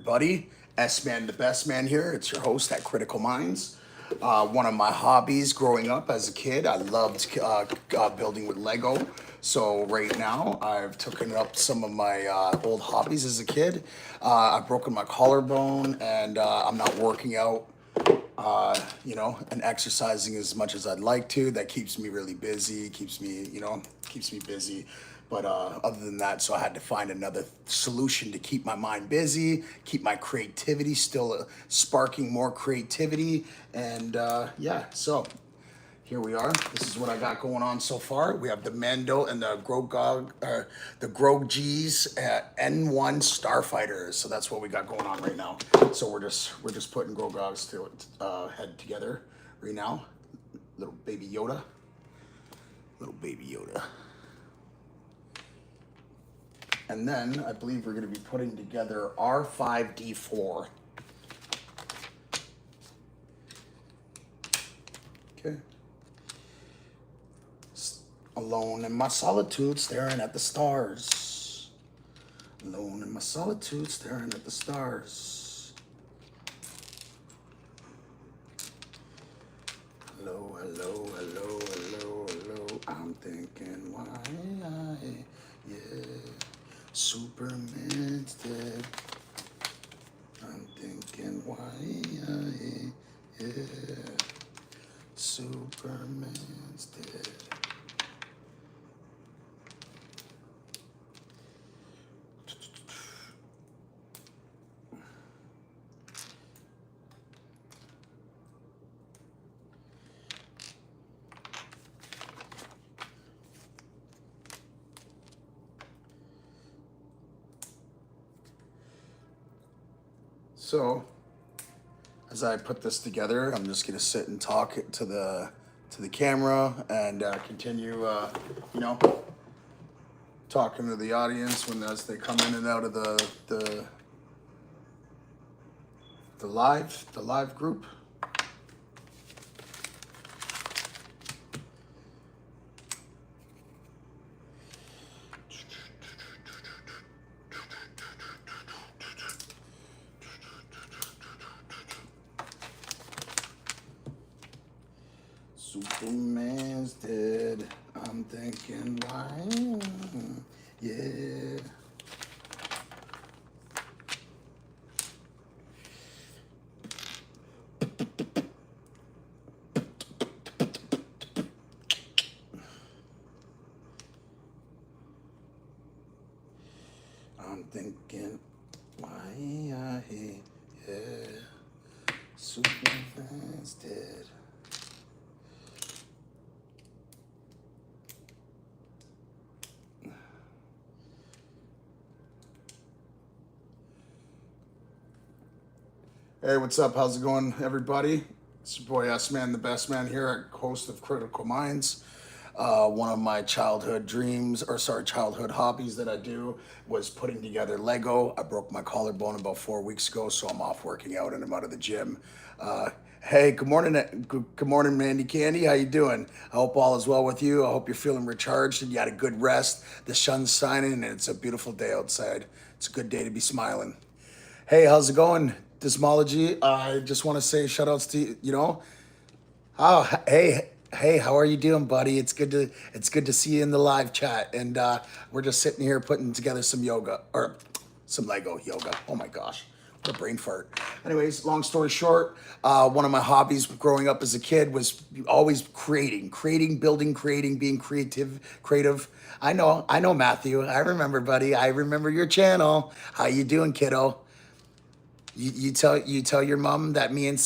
everybody. SMan Da Best Man here. It's your host at Critical Minds. One of my hobbies growing up as a kid, I loved building with Lego. So right now, I've taken up some of my old hobbies as a kid. I've broken my collarbone, and I'm not working out, and exercising as much as I'd like to. That keeps me really busy, keeps me busy. But other than that, so I had to find another solution to keep my mind busy, keep my creativity still sparking more creativity. And so here we are. This is what I got going on so far. We have the Mando and the Grog G's N1 Starfighters. So that's what we got going on right now. So we're just putting Grogogs to head together right now. Little baby Yoda. And then I believe we're going to be putting together R5D4. Okay. Alone in my solitude, staring at the stars. Alone in my solitude, staring at the stars. Hello, hello, hello, hello, hello. I'm thinking, why Superman's dead. I'm thinking, why Superman's dead. So, as I put this together, I'm just gonna sit and talk to the camera and continue, talking to the audience as they come in and out of the live group. Superman's dead. I'm thinking, why? Yeah. I'm thinking, why? Yeah. Superman's dead. Hey, what's up? How's it going, everybody? It's your boy SMan Da Best Man here, host of Critical Minds. One of my childhood hobbies that I do was putting together Lego. I broke my collarbone about 4 weeks ago, so I'm off working out and I'm out of the gym. Hey, good morning, Mandy Candy. How you doing? I hope all is well with you. I hope you're feeling recharged and you had a good rest. The sun's shining and it's a beautiful day outside. It's a good day to be smiling. Hey, how's it going, Dismology? I just want to say shout outs to Oh, hey, how are you doing, buddy? It's good to see you in the live chat, and we're just sitting here putting together some Lego yoga. Oh my gosh, what a brain fart. Anyways, long story short, one of my hobbies growing up as a kid was always creating, building, being creative. I know, Matthew. I remember, buddy. I remember your channel. How you doing, kiddo? You tell your mom that me and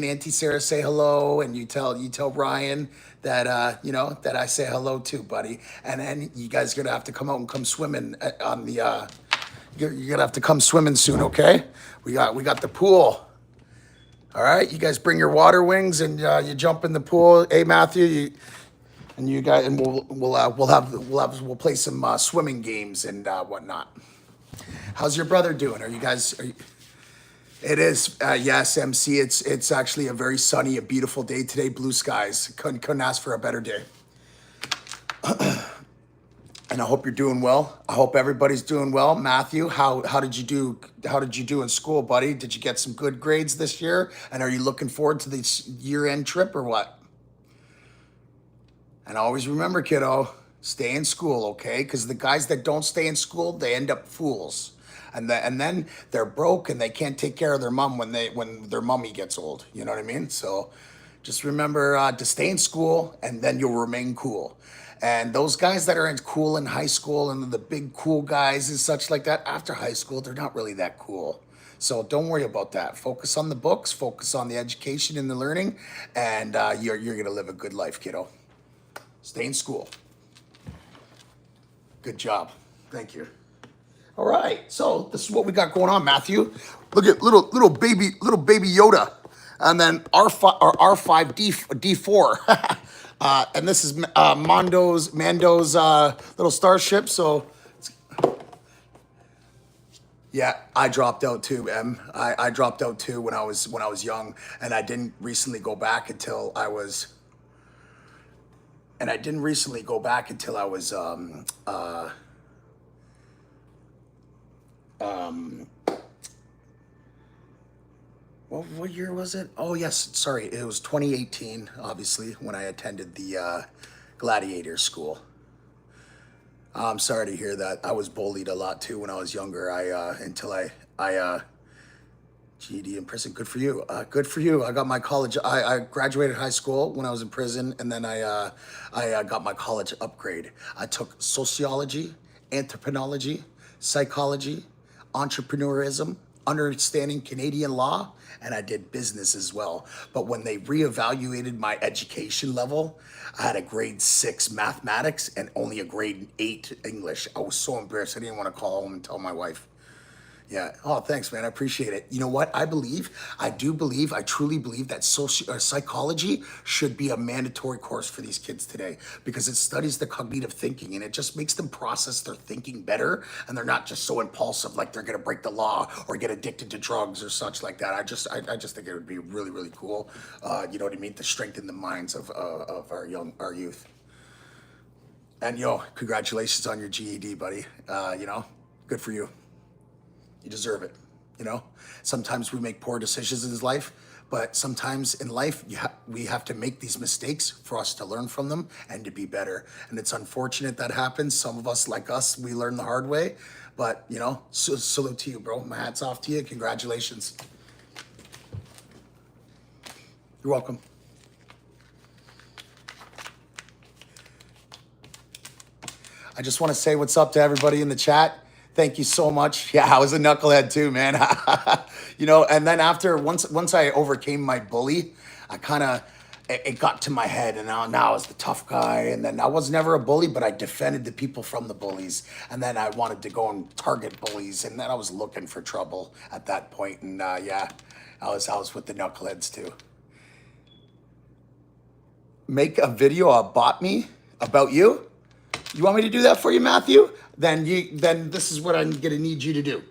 Auntie Sarah say hello, and you tell Ryan that that I say hello too, buddy. And then you guys are gonna have to come out and come swimming on the. You're gonna have to come swimming soon, okay? We got the pool. All right, you guys bring your water wings and you jump in the pool. Hey, Matthew, we'll play some swimming games and whatnot. How's your brother doing? It is, yes, MC. It's actually a very sunny, a beautiful day today. Blue skies. Couldn't ask for a better day. and I hope you're doing well. I hope everybody's doing well. Matthew, how did you do? How did you do in school, buddy? Did you get some good grades this year? And are you looking forward to this year-end trip or what? And always remember, kiddo, stay in school, okay? Because the guys that don't stay in school, they end up fools. And then they're broke and they can't take care of their mom when their mommy gets old. You know what I mean? So just remember to stay in school and then you'll remain cool. And those guys that are in cool in high school and the big cool guys and such like that, after high school, they're not really that cool. So don't worry about that. Focus on the books, focus on the education and the learning, and you're going to live a good life, kiddo. Stay in school. Good job. Thank you. All right. So this is what we got going on, Matthew. Look at little baby Yoda, and then R5 D4, and this is Mando's little starship. So yeah, I dropped out too, Em. I dropped out too when I was young, and I didn't recently go back until I was. And I didn't recently go back until I was what year was it? Oh yes, sorry, it was 2018, obviously, when I attended the gladiator school. I'm sorry to hear that. I was bullied a lot too when I was younger. Until I GED in prison. Good for you. Good for you. I got my college. I graduated high school when I was in prison, and then I got my college upgrade. I took sociology, anthropology, psychology, entrepreneurism, understanding Canadian law, and I did business as well. But when they reevaluated my education level, I had a grade 6 mathematics and only a grade 8 English. I was so embarrassed. I didn't want to call home and tell my wife. Yeah. Oh, thanks, man. I appreciate it. You know what? I truly believe that psychology should be a mandatory course for these kids today because it studies the cognitive thinking and it just makes them process their thinking better. And they're not just so impulsive, like they're going to break the law or get addicted to drugs or such like that. I just think it would be really, really cool. You know what I mean? To strengthen the minds of our youth. And congratulations on your GED, buddy. Good for you. You deserve it. Sometimes we make poor decisions in life, but sometimes in life we have to make these mistakes for us to learn from them and to be better. And it's unfortunate that happens. Some of us, like us, we learn the hard way. But salute to you, bro. My hat's off to you. Congratulations. You're welcome. I just want to say what's up to everybody in the chat. Thank you so much. Yeah, I was a knucklehead too, man. And then once I overcame my bully, it got to my head, and now I was the tough guy. And then I was never a bully, but I defended the people from the bullies. And then I wanted to go and target bullies, and then I was looking for trouble at that point. And I was with the knuckleheads too. Make a video about me, about you. You want me to do that for you, Matthew? Then this is what I'm gonna need you to do.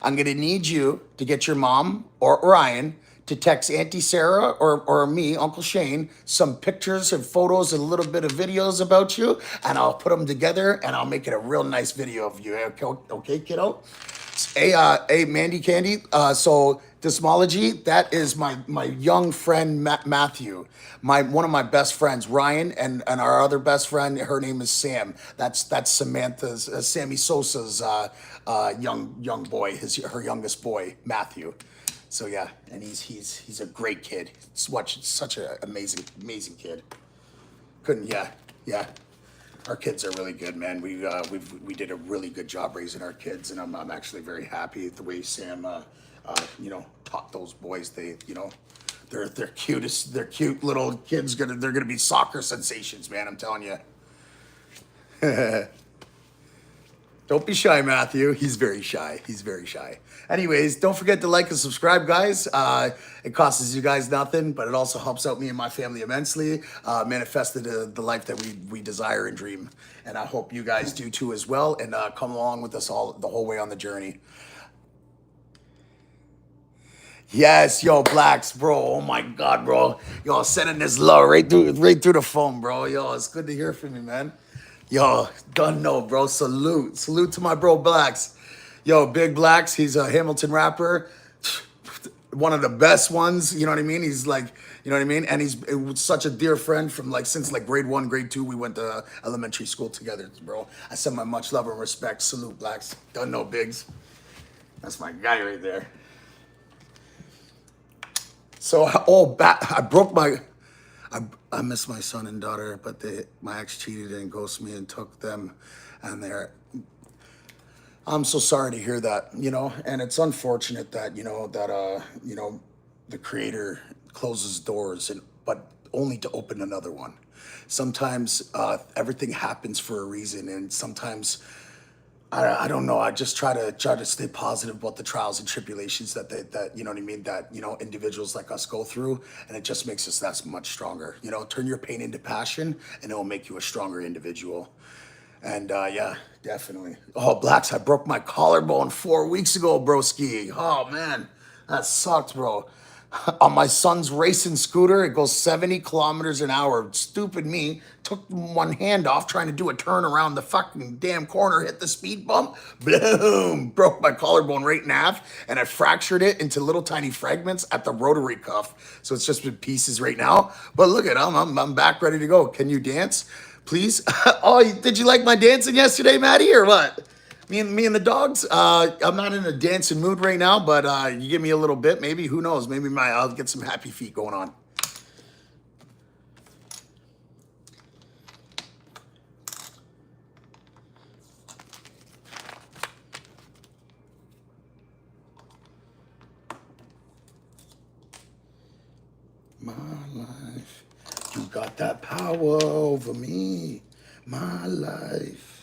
I'm gonna need you to get your mom or Ryan to text Auntie Sarah or me, Uncle Shane, some pictures and photos and a little bit of videos about you, and I'll put them together and I'll make it a real nice video of you. Okay, kiddo? Hey, Mandy Candy. So Dismology, that is my young friend Matthew, one of my best friends, Ryan, and our other best friend, her name is Sam. That's Samantha's, Sammy Sosa's young boy, her youngest boy, Matthew. So yeah, and he's a great kid. Such an amazing kid. Yeah. Our kids are really good, man. We did a really good job raising our kids, and I'm actually very happy at the way Sam taught those boys. They're cutest. They're cute little kids. They're gonna be soccer sensations, man. I'm telling you. Don't be shy, Matthew. He's very shy. Anyways, don't forget to like and subscribe, guys. It costs you guys nothing, but it also helps out me and my family immensely. Manifested the life that we desire and dream. And I hope you guys do too as well, and come along with us all the whole way on the journey. Yes, yo, Blacks, bro. Oh my God, bro. Yo, sending this love right through the phone, bro. Yo, it's good to hear from you, man. Yo, done no, bro. Salute to my bro Blacks. Yo, Big Blacks. He's a Hamilton rapper. One of the best ones. You know what I mean? He's like, you know what I mean? And he's such a dear friend from like since like grade 1, grade 2. We went to elementary school together, bro. I send my much love and respect. Salute, Blacks. Done no, Bigs. That's my guy right there. So, I broke my. I miss my son and daughter, but my ex cheated and ghosted me and took them, and I'm so sorry to hear that, and it's unfortunate that, the creator closes doors but only to open another one. Sometimes everything happens for a reason, and sometimes I don't know. I just try to stay positive about the trials and tribulations that you know what I mean, that individuals like us go through, and it just makes us that much stronger. Turn your pain into passion, and it will make you a stronger individual. And yeah, definitely. Oh, Blacks, I broke my collarbone 4 weeks ago, broski. Oh man, that sucked, bro. On my son's racing scooter, it goes 70 kilometers an hour. Stupid me took one hand off trying to do a turn around the fucking damn corner, hit the speed bump, boom, broke my collarbone right in half, and I fractured it into little tiny fragments at the rotary cuff. So it's just in pieces right now. But look at it, I'm back ready to go. Can you dance, please? Oh, did you like my dancing yesterday, Maddie, or what? Me and the dogs. I'm not in a dancing mood right now, but you give me a little bit, maybe. Who knows? Maybe I'll get some happy feet going on. My life, you got that power over me. My life.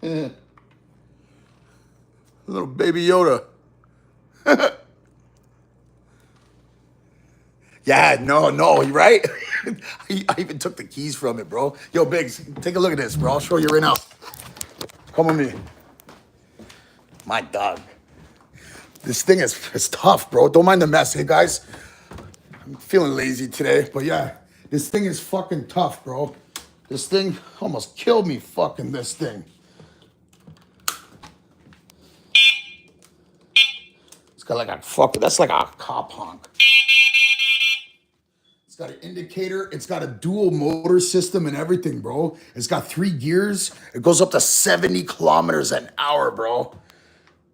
Yeah. Little baby Yoda. Yeah, no, you right? I even took the keys from it, bro. Yo, Biggs, take a look at this, bro. I'll show you right now. Come with me. My dog. This thing is tough, bro. Don't mind the mess, hey, guys. I'm feeling lazy today, but yeah, this thing is fucking tough, bro. This thing almost killed me, fucking this thing. It's got like that's like a cop honk. It's got an indicator. It's got a dual motor system and everything, bro. It's got 3 gears. It goes up to 70 kilometers an hour, bro.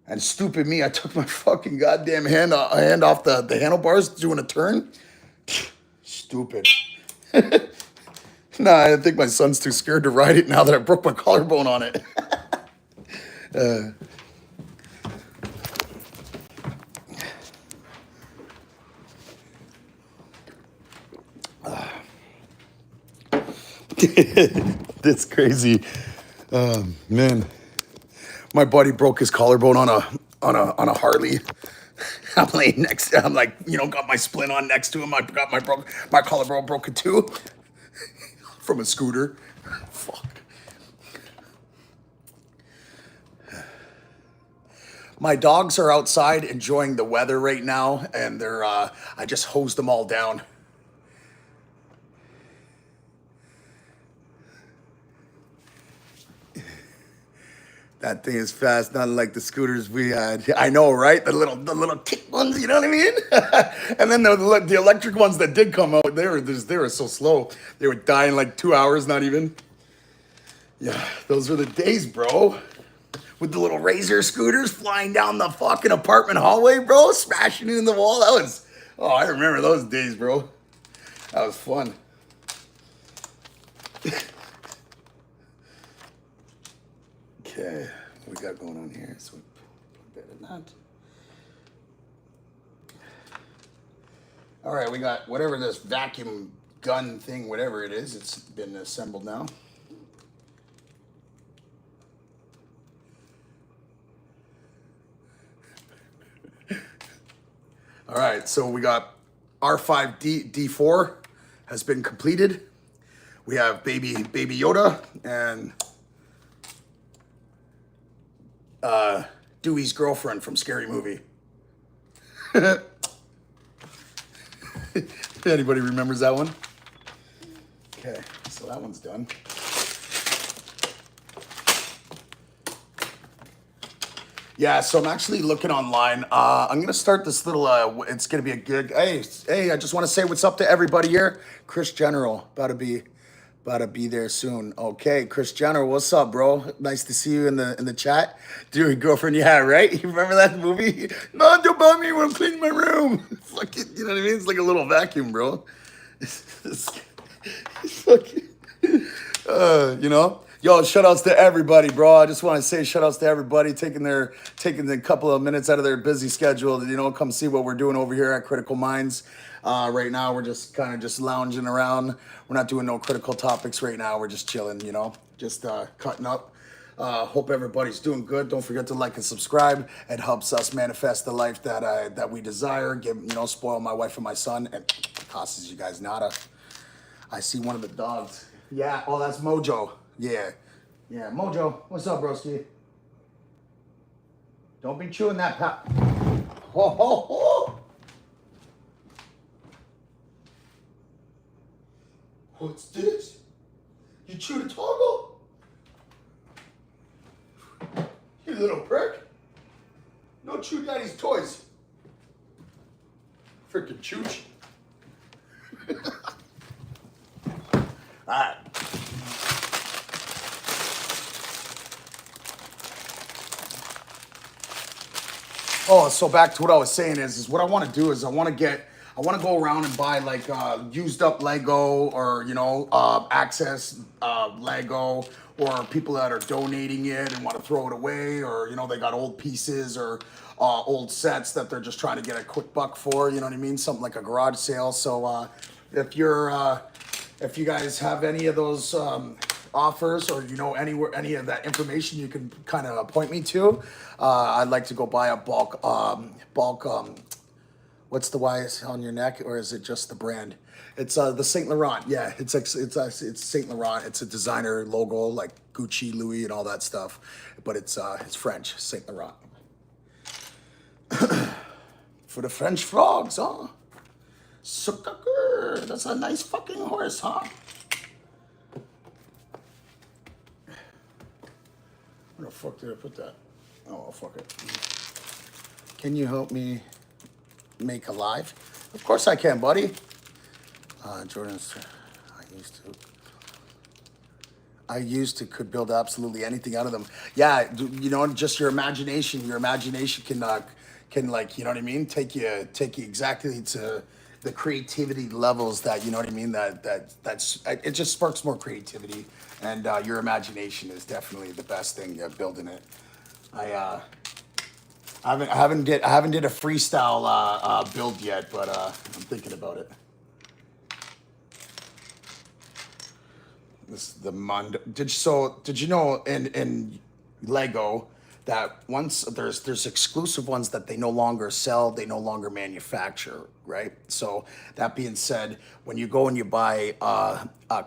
And stupid me, I took my fucking goddamn hand off the handlebars doing a turn. Stupid. Nah, I think my son's too scared to ride it now that I broke my collarbone on it. That's crazy. Man, my buddy broke his collarbone on a Harley. I'm laying next to him, like, got my splint on next to him. I got my collarbone broken too from a scooter. Fuck. My dogs are outside enjoying the weather right now, and I just hosed them all down. That thing is fast, not like the scooters we had. I know, right? The little kick ones, you know what I mean? And then the electric ones that did come out, they were so slow. They would die in like 2 hours, not even. Yeah, those were the days, bro. With the little Razor scooters flying down the fucking apartment hallway, bro, smashing into the wall. I remember those days, bro. That was fun. Okay, what we got going on here? So we put a bit of that. All right, we got whatever this vacuum gun thing, whatever it is, it's been assembled now. All right, so we got R5D4 has been completed. We have Baby Yoda and Dewey's girlfriend from Scary Movie. If anybody remembers that one. Okay, so that one's done. Yeah, so I'm actually looking online. I'm gonna start this little. It's gonna be a gig. Hey! I just want to say what's up to everybody here. Chris General, about to be there soon. Okay, Chris General, what's up, bro? Nice to see you in the chat. Dude, girlfriend, yeah, right. You remember that movie? No, don't bother me when I'm cleaning my room. It's like, you know what I mean? It's like a little vacuum, bro. It's fucking, you know. Yo, shout outs to everybody, bro. I just want to say shout outs to everybody taking the couple of minutes out of their busy schedule to, you know, come see what we're doing over here at Critical Minds. Right now, we're just kind of just lounging around. We're not doing no critical topics right now. We're just chilling, you know, just cutting up. Hope everybody's doing good. Don't forget to like and subscribe. It helps us manifest the life that we desire. Spoil my wife and my son. And costs you guys nada. I see one of the dogs. Yeah. Oh, that's Mojo. Yeah. Yeah. Mojo, what's up, broski? Don't be chewing that pop. Ho, ho, ho. What's this? You chewed a toggle? You little prick. Don't chew daddy's toys. Freaking chooch. Alright. Oh, so back to what I was saying is what I want to do is I want to go around and buy like used up Lego or, access Lego, or people that are donating it and want to throw it away, or, they got old pieces or old sets that they're just trying to get a quick buck for, you know what I mean? Something like a garage sale. So if you guys have any of those offers, or any of that information, you can kind of point me to. I'd like to go buy a bulk. What's the Y on your neck, or is it just the brand? It's the Saint Laurent. Yeah, it's Saint Laurent. It's a designer logo like Gucci, Louis, and all that stuff. But it's French, Saint Laurent. For the French frogs, huh? Sucker, that's a nice fucking horse, huh? Where the fuck did I put that? Oh, well, fuck it. Can you help me make a live? Of course I can, buddy. Jordan's, I used to could build absolutely anything out of them. Yeah, just your imagination. Your imagination can like, you know what I mean? Take you exactly to the creativity levels that, you know what I mean? That's it just sparks more creativity, and your imagination is definitely the best thing building it. I haven't did a freestyle build yet, but I'm thinking about it. This is the Mondo. Did you know in Lego that once there's exclusive ones that they no longer sell, they no longer manufacture, right? So that being said, when you go and you buy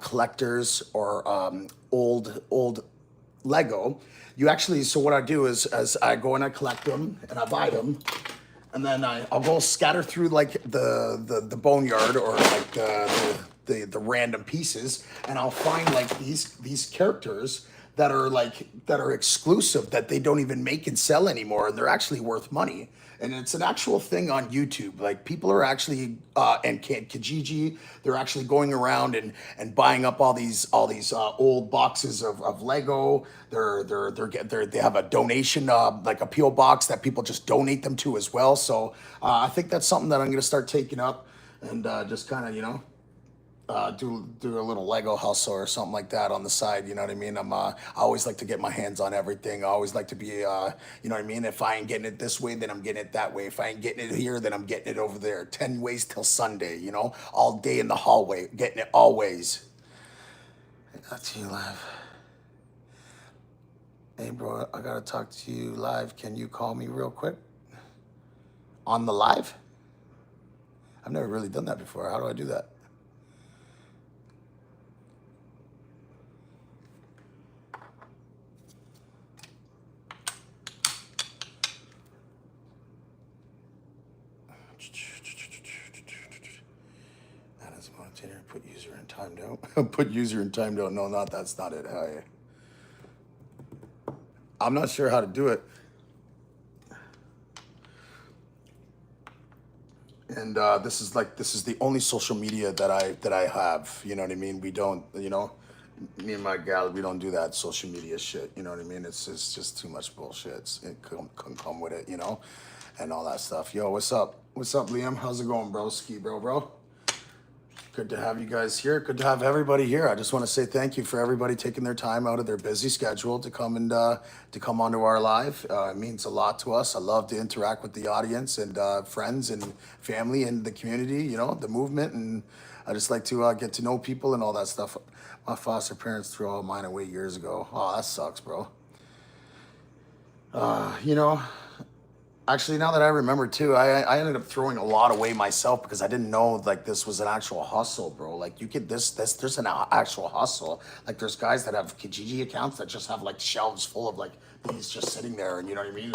collectors or old Lego, you actually, so what I do is as I go and I collect them and I buy them, and then I'll go scatter through like the boneyard, or like the random pieces, and I'll find like these characters that are exclusive, that they don't even make and sell anymore, and they're actually worth money. And it's an actual thing on YouTube. Like, people are actually and Kijiji, they're actually going around and buying up all these old boxes of Lego. They have a donation, like a PO box that people just donate them to as well. So I think that's something that I'm gonna start taking up, and just kind of do a little Lego hustle or something like that on the side. You know what I mean? I always like to get my hands on everything. I always like to be, you know what I mean? If I ain't getting it this way, then I'm getting it that way. If I ain't getting it here, then I'm getting it over there. 10 ways till Sunday, all day in the hallway, getting it always. That's you live. Hey, bro, I gotta talk to you live. Can you call me real quick? On the live? I've never really done that before. How do I do that? That is motivator. Put user in timed out. Put user in timed out. No, that's not it. I'm not sure how to do it. And this is the only social media that I have. You know what I mean? We don't, me and my gal, we don't do that social media shit. You know what I mean? It's just too much bullshit. It couldn't come with it, and all that stuff. Yo, what's up? What's up, Liam? How's it going, bro? Ski, bro. Good to have you guys here. Good to have everybody here. I just want to say thank you for everybody taking their time out of their busy schedule to come and to come onto our live. It means a lot to us. I love to interact with the audience and friends and family and the community. The movement, and I just like to get to know people and all that stuff. My foster parents threw all mine away years ago. Oh, that sucks, bro. You know. Actually, now that I remember too, I ended up throwing a lot away myself because I didn't know like this was an actual hustle, bro. Like you could there's an actual hustle. Like there's guys that have Kijiji accounts that just have like shelves full of like these just sitting there, and you know what I mean.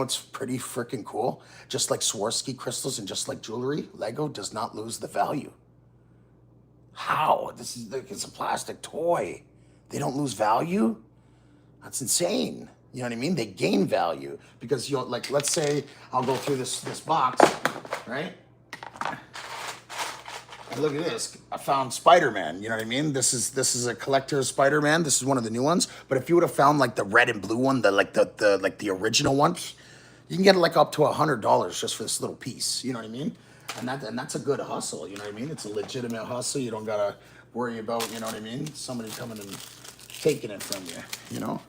It's pretty freaking cool. Just like Swarovski crystals and just like jewelry, Lego does not lose the value. How? This is like it's a plastic toy. They don't lose value. That's insane. You know what I mean? They gain value because like let's say I'll go through this box, right? And look at this. I found Spider-Man. You know what I mean? This is a collector's Spider-Man. This is one of the new ones. But if you would have found like the red and blue one, the original one, you can get like up to $100 just for this little piece. You know what I mean? And that's a good hustle. You know what I mean? It's a legitimate hustle. You don't gotta worry about, you know what I mean, somebody coming and taking it from you. You know?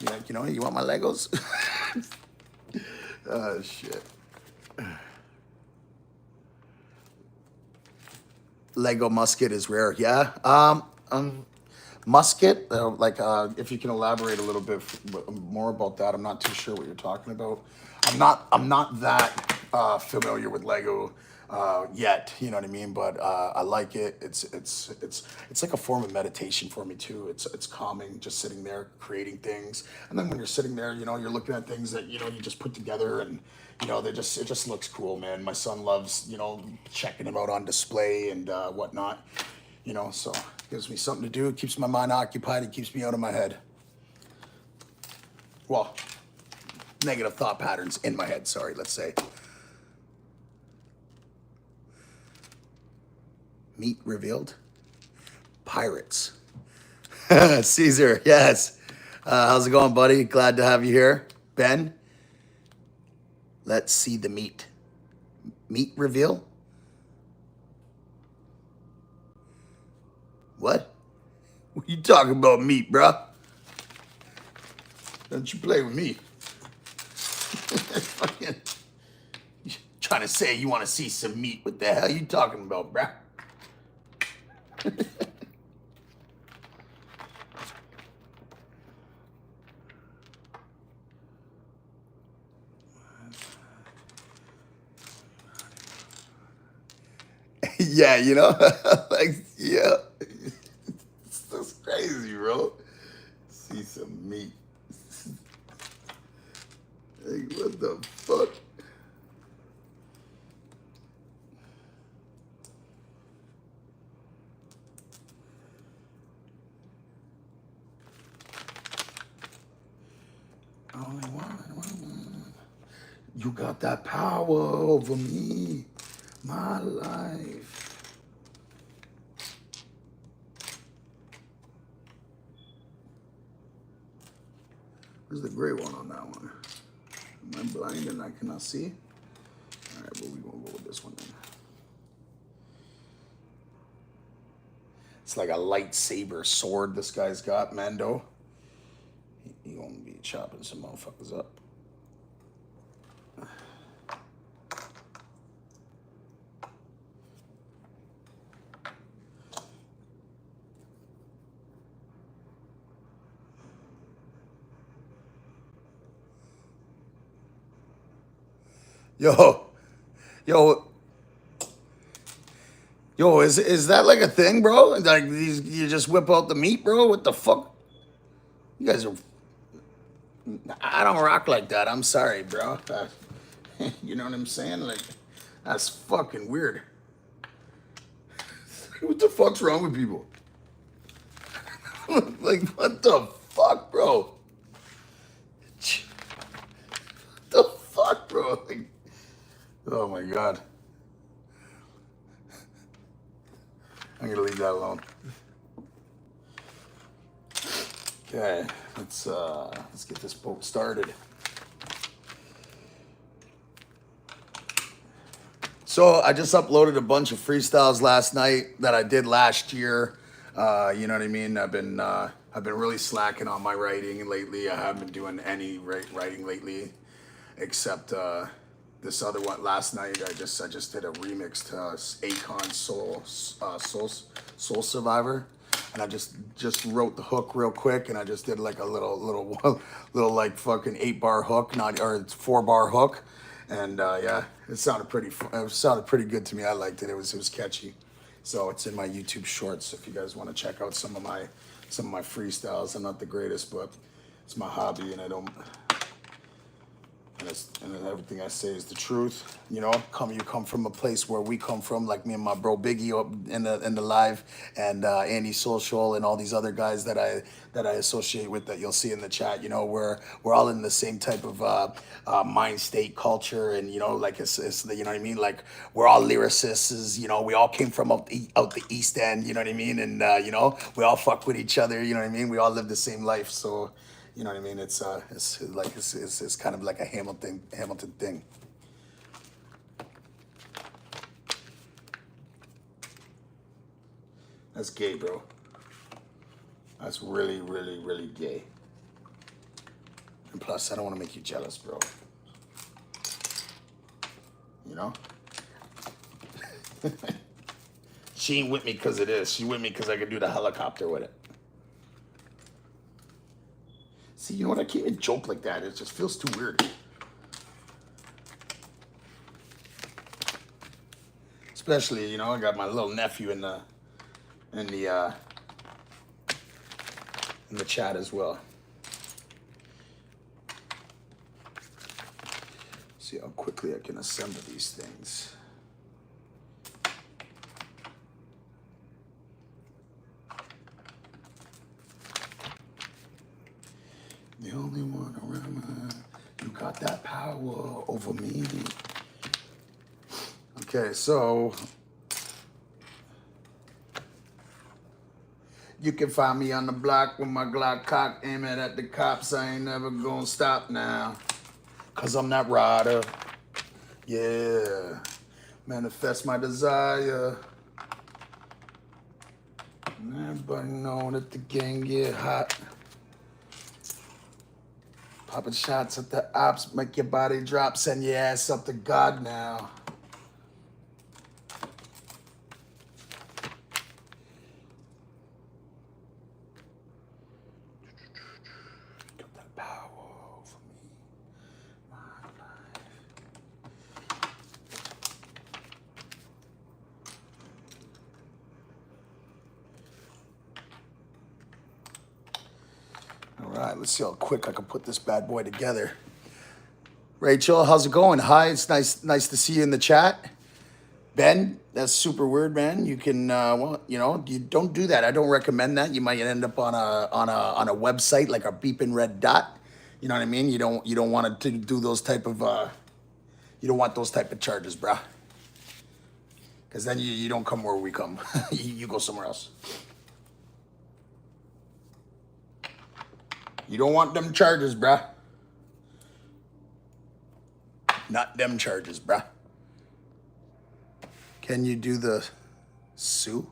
You're like, you want my Legos? Oh, shit. Lego musket is rare. Yeah. Musket, if you can elaborate a little bit more about that. I'm not too sure what you're talking about. I'm not that familiar with Lego yet, you know what I mean? But I like it. It's like a form of meditation for me too. It's calming, just sitting there creating things. And then when you're sitting there, you're looking at things that you just put together, and it just looks cool, man. My son loves checking them out on display and whatnot. So it gives me something to do. It keeps my mind occupied. It keeps me out of my head. Well, negative thought patterns in my head. Sorry, let's say. Meat revealed. Pirates. Caesar, yes. How's it going, buddy? Glad to have you here. Ben, let's see the meat. Meat reveal? What? What are you talking about meat, bruh? Don't you play with me. Fucking trying to say you want to see some meat. What the hell are you talking about, bruh? Yeah, yeah. That's crazy, bro. See some meat. Like, what the fuck? Only one. You got that power over me, my life. Where's the gray one on that one? Am I blind and I cannot see? All right, well, we're gonna go with this one then. It's like a lightsaber sword this guy's got, Mando. He gonna be chopping some motherfuckers up. Yo, is that like a thing, bro? Like you just whip out the meat, bro? What the fuck? You guys are. I don't rock like that. I'm sorry, bro. You know what I'm saying? Like, that's fucking weird. What the fuck's wrong with people? Like, what the fuck, bro? What the fuck, bro? Like, oh my God. I'm gonna leave that alone. Okay, let's get this boat started. So I just uploaded a bunch of freestyles last night that I did last year. You know what I mean? I've been really slacking on my writing lately. I haven't been doing any writing lately, except this other one last night. I just did a remix to Akon Soul Survivor, and I just wrote the hook real quick, and I just did like a little like fucking 8-bar hook, it's 4-bar hook. And yeah, it sounded pretty good to me. I liked it. It was catchy. So it's in my YouTube shorts if you guys want to check out some of my freestyles. I'm not the greatest, but it's my hobby, and and everything I say is the truth. You know, you come from a place where we come from, like me and my bro Biggie up in the live, and Andy Social and all these other guys that I associate with that you'll see in the chat. You know, we're all in the same type of mind state culture, and you know, like it's you know what I mean. Like we're all lyricists. You know, we all came from out the East End. You know what I mean, and you know, we all fuck with each other. You know what I mean. We all live the same life, so. You know what I mean? It's kind of like a Hamilton thing. That's gay, bro. That's really, really, really gay. And plus, I don't want to make you jealous, bro. You know? She ain't with me because of this. She with me because I can do the helicopter with it. See, you know what? I can't even joke like that. It just feels too weird. Especially, you know, I got my little nephew in the chat as well. See how quickly I can assemble these things. The only one around me, you got that power over me. Okay, so you can find me on the block with my Glock cock aiming at the cops. I ain't never gonna stop now, 'cause I'm that rider. Yeah, manifest my desire. And everybody know that the gang get hot. Popping shots at the ops, make your body drop, send your ass up to God now. Got that power over me, my life. All right, let's see how quick I can put this bad boy together. Rachel, how's it going? Hi, it's nice to see you in the chat. Ben, that's super weird, man. You can, well, you know, you don't do that. I don't recommend that. You might end up on a website like a beeping red dot. You know what I mean? You don't want to do those type of, you don't want those type of charges, bruh. Because then you don't come where we come. You go somewhere else. You don't want them charges, bruh. Not them charges, bruh. Can you do the Sue?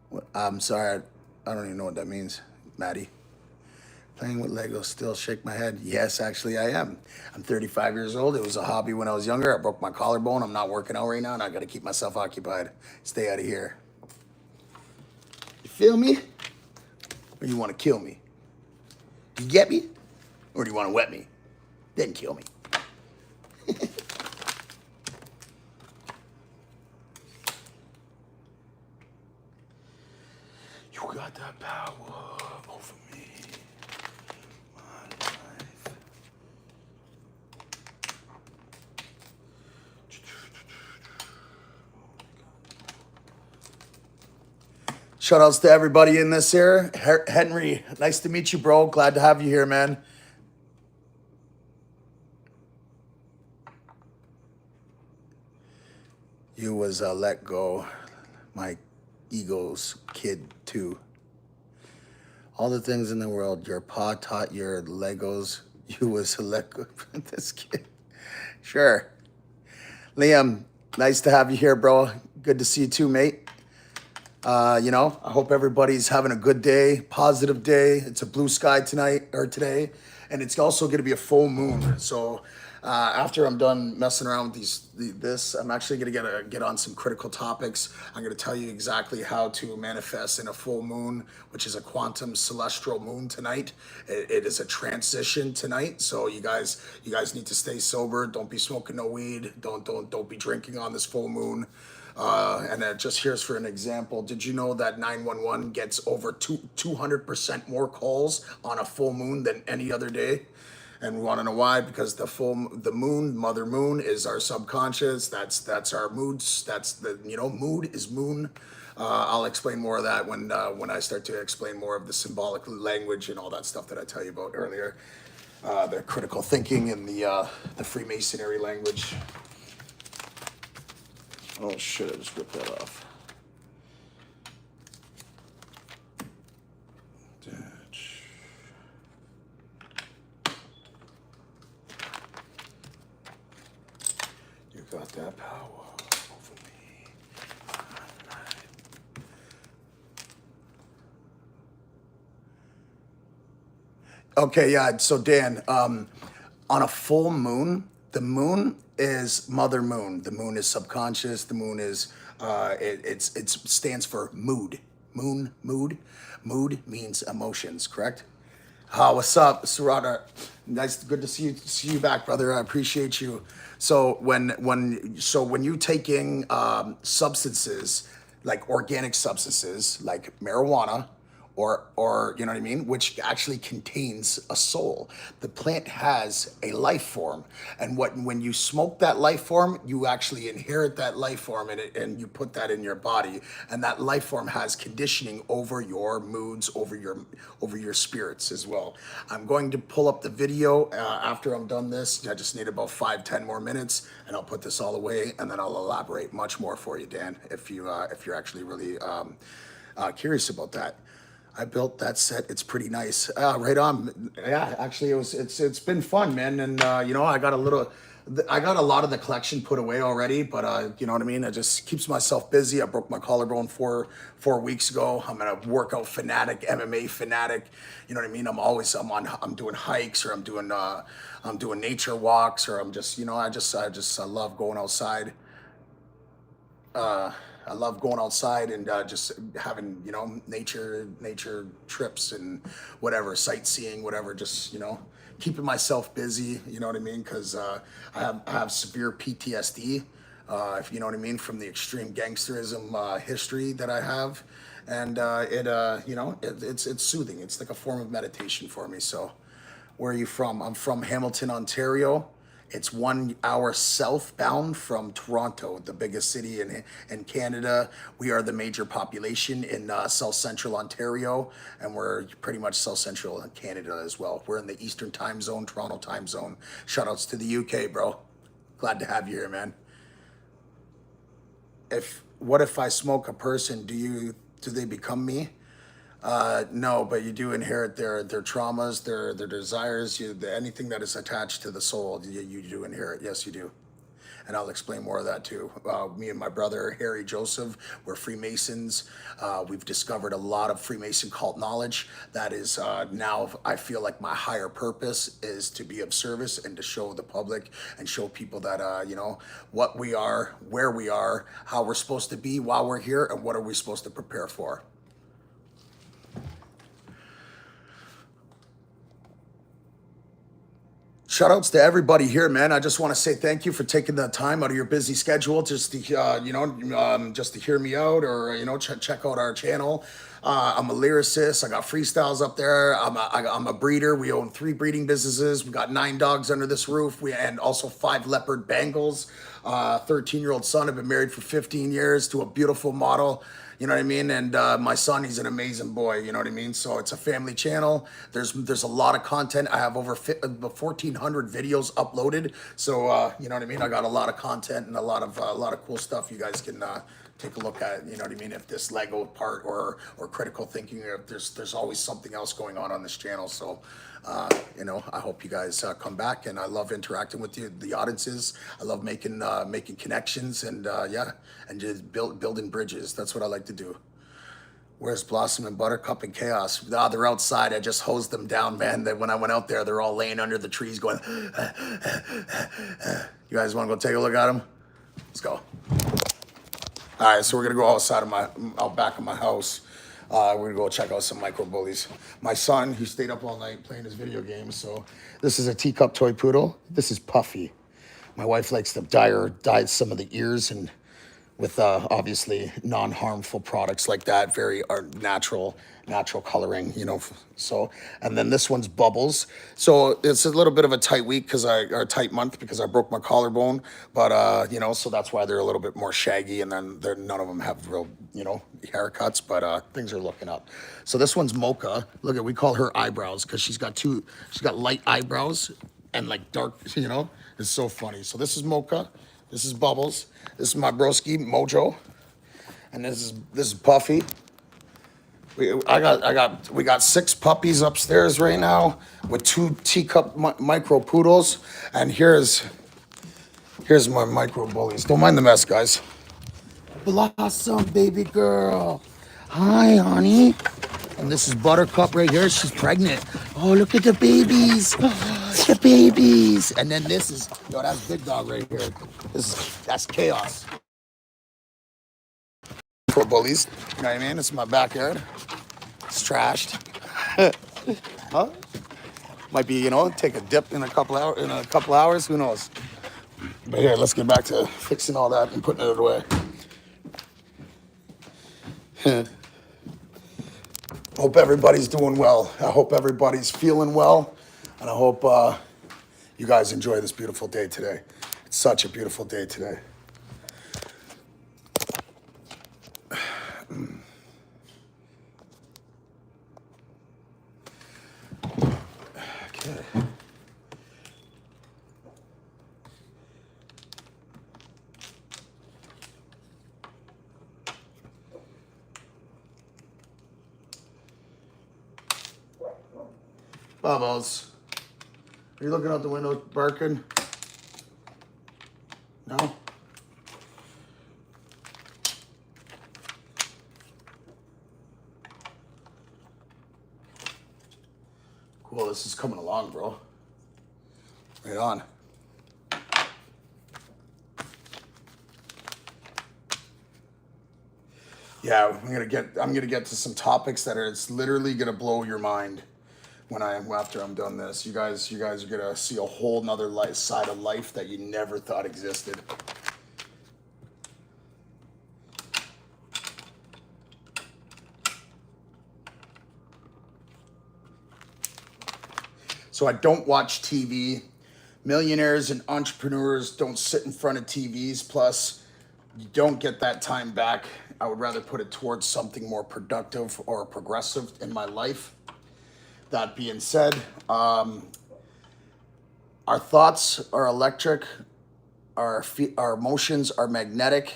What? I'm sorry, I don't even know what that means, Maddie. Playing with Legos, still shake my head. Yes, actually I am. I'm 35 years old. It was a hobby when I was younger. I broke my collarbone. I'm not working out right now, and I gotta keep myself occupied. Stay out of here. You feel me? Or you wanna kill me? You get me? Or do you wanna wet me? Then kill me. You got that power over me, my life. Shout outs to everybody in this here. Henry, nice to meet you, bro. Glad to have you here, man. You was let go. My ego's kid, too. All the things in the world. Your pa taught your Legos. You was a let go. This kid. Sure. Liam, nice to have you here, bro. Good to see you too, mate. I hope everybody's having a good day, positive day. It's a blue sky tonight or today, and it's also going to be a full moon. So after I'm done messing around with this, I'm actually going to get on some critical topics. I'm going to tell you exactly how to manifest in a full moon, which is a quantum celestial moon tonight. It is a transition tonight, so you guys need to stay sober. Don't be smoking no weed. Don't be drinking on this full moon. And just here's for an example. Did you know that 911 gets over 200% more calls on a full moon than any other day? And we want to know why? Because the moon, Mother Moon, is our subconscious. That's our moods. That's mood is moon. I'll explain more of that when I start to explain more of the symbolic language and all that stuff that I tell you about earlier. The critical thinking and the Freemasonry language. Oh shit, I just ripped that off. You got that power over me. Okay, yeah, so Dan, on a full moon, the moon is Mother Moon. The moon is subconscious. The moon is it stands for mood. Mood means emotions. Correct? What's up, Sarada? Nice, good to see you back, brother. I appreciate you. So when you taking substances like organic substances like marijuana, or you know what I mean, which actually contains a soul. The plant has a life form, and when you smoke that life form, you actually inherit that life form, and you put that in your body, and that life form has conditioning over your moods, over your spirits as well. I'm going to pull up the video after I'm done this. I just need about 5-10 more minutes, and I'll put this all away, and then I'll elaborate much more for you, Dan, if you're actually really curious about that. I built that set. It's pretty nice. Right on. Yeah, actually, it's been fun, man. And I got a lot of the collection put away already, but you know what I mean. It just keeps myself busy. I broke my collarbone four weeks ago. I'm a workout fanatic, MMA fanatic. You know what I mean. I'm doing hikes, or I'm doing nature walks, or I love going outside. I love going outside and just having, nature trips and whatever, sightseeing, whatever, just, keeping myself busy, you know what I mean? Because I have severe PTSD, if you know what I mean, from the extreme gangsterism history that I have. And it's soothing. It's like a form of meditation for me. So where are you from? I'm from Hamilton, Ontario. It's 1 hour southbound from Toronto, the biggest city in Canada. We are the major population in South Central Ontario, and we're pretty much South Central in Canada as well. We're in the Eastern time zone, Toronto time zone. Shout outs to the UK, bro. Glad to have you here, man. What if I smoke a person, do they become me? No, but you do inherit their traumas, their desires, anything that is attached to the soul, you do inherit. Yes, you do. And I'll explain more of that too. Me and my brother, Harry Joseph, we're Freemasons. We've discovered a lot of Freemason cult knowledge. That is now, I feel like my higher purpose is to be of service and to show the public and show people that, what we are, where we are, how we're supposed to be while we're here, and what are we supposed to prepare for. Shout outs to everybody here, man. I just want to say thank you for taking the time out of your busy schedule just to, just to hear me out, or, check out our channel. I'm a lyricist. I got freestyles up there. I'm a breeder. We own 3 breeding businesses. We got 9 dogs under this roof. And also 5 leopard Bengals. 13-year-old son. I've been married for 15 years to a beautiful model. You know what I mean? And my son, he's an amazing boy. You know what I mean? So it's a family channel. There's a lot of content. I have over 1,400 videos uploaded. So you know what I mean? I got a lot of content and a lot of cool stuff you guys can take a look at. You know what I mean? If this Lego part or critical thinking, or there's always something else going on this channel. So you know, I hope you guys come back, and I love interacting with you, the audiences. I love making connections, and yeah, and just building bridges. That's what I like to do. Where's Blossom and Buttercup and Chaos? Ah, they're outside. I just hosed them down, man. When I went out there, they're all laying under the trees going. You guys want to go take a look at them? Let's go. All right, so we're gonna go out back of my house. We're gonna go check out some micro bullies. My son, he stayed up all night playing his video games. So this is a teacup toy poodle. This is Puffy. My wife likes to dye some of the ears and with obviously non-harmful products like that, very natural coloring, you know. So, and then this one's Bubbles. So it's a little bit of a tight week or tight month because I broke my collarbone, but you know, so that's why they're a little bit more shaggy, and then none of them have real, you know, haircuts, but things are looking up. So this one's Mocha. Look at, we call her eyebrows because she's got light eyebrows and like dark, you know. It's so funny. So this is Mocha. This is Bubbles. This is my broski Mojo, and this is Puffy. We got 6 puppies upstairs right now with 2 teacup micro poodles, and here's my micro bullies. Don't mind the mess, guys. Blossom, baby girl. Hi, honey. And this is Buttercup right here. She's pregnant. Oh, look at the babies. The babies. And then this is, yo, that's Big Dog right here. That's Chaos. For bullies. You know what I mean? It's my backyard. It's trashed. Huh? Might be, you know, take a dip in a couple hours. Who knows? But here, let's get back to fixing all that and putting it away. Hope everybody's doing well. I hope everybody's feeling well. And I hope you guys enjoy this beautiful day today. It's such a beautiful day today. Okay. Bubbles. Are you looking out the window barking? No? Cool, this is coming along, bro. Right on. Yeah, I'm gonna get to some topics that it's literally gonna blow your mind after I'm done this. You guys are gonna see a whole nother side of life that you never thought existed. So I don't watch TV. Millionaires and entrepreneurs don't sit in front of TVs. Plus, you don't get that time back. I would rather put it towards something more productive or progressive in my life. That being said, our thoughts are electric, our emotions are magnetic.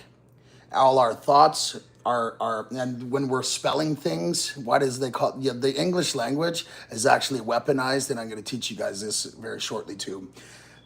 All our thoughts are, and when we're spelling things, what is they call, yeah, the English language is actually weaponized, and I'm going to teach you guys this very shortly too.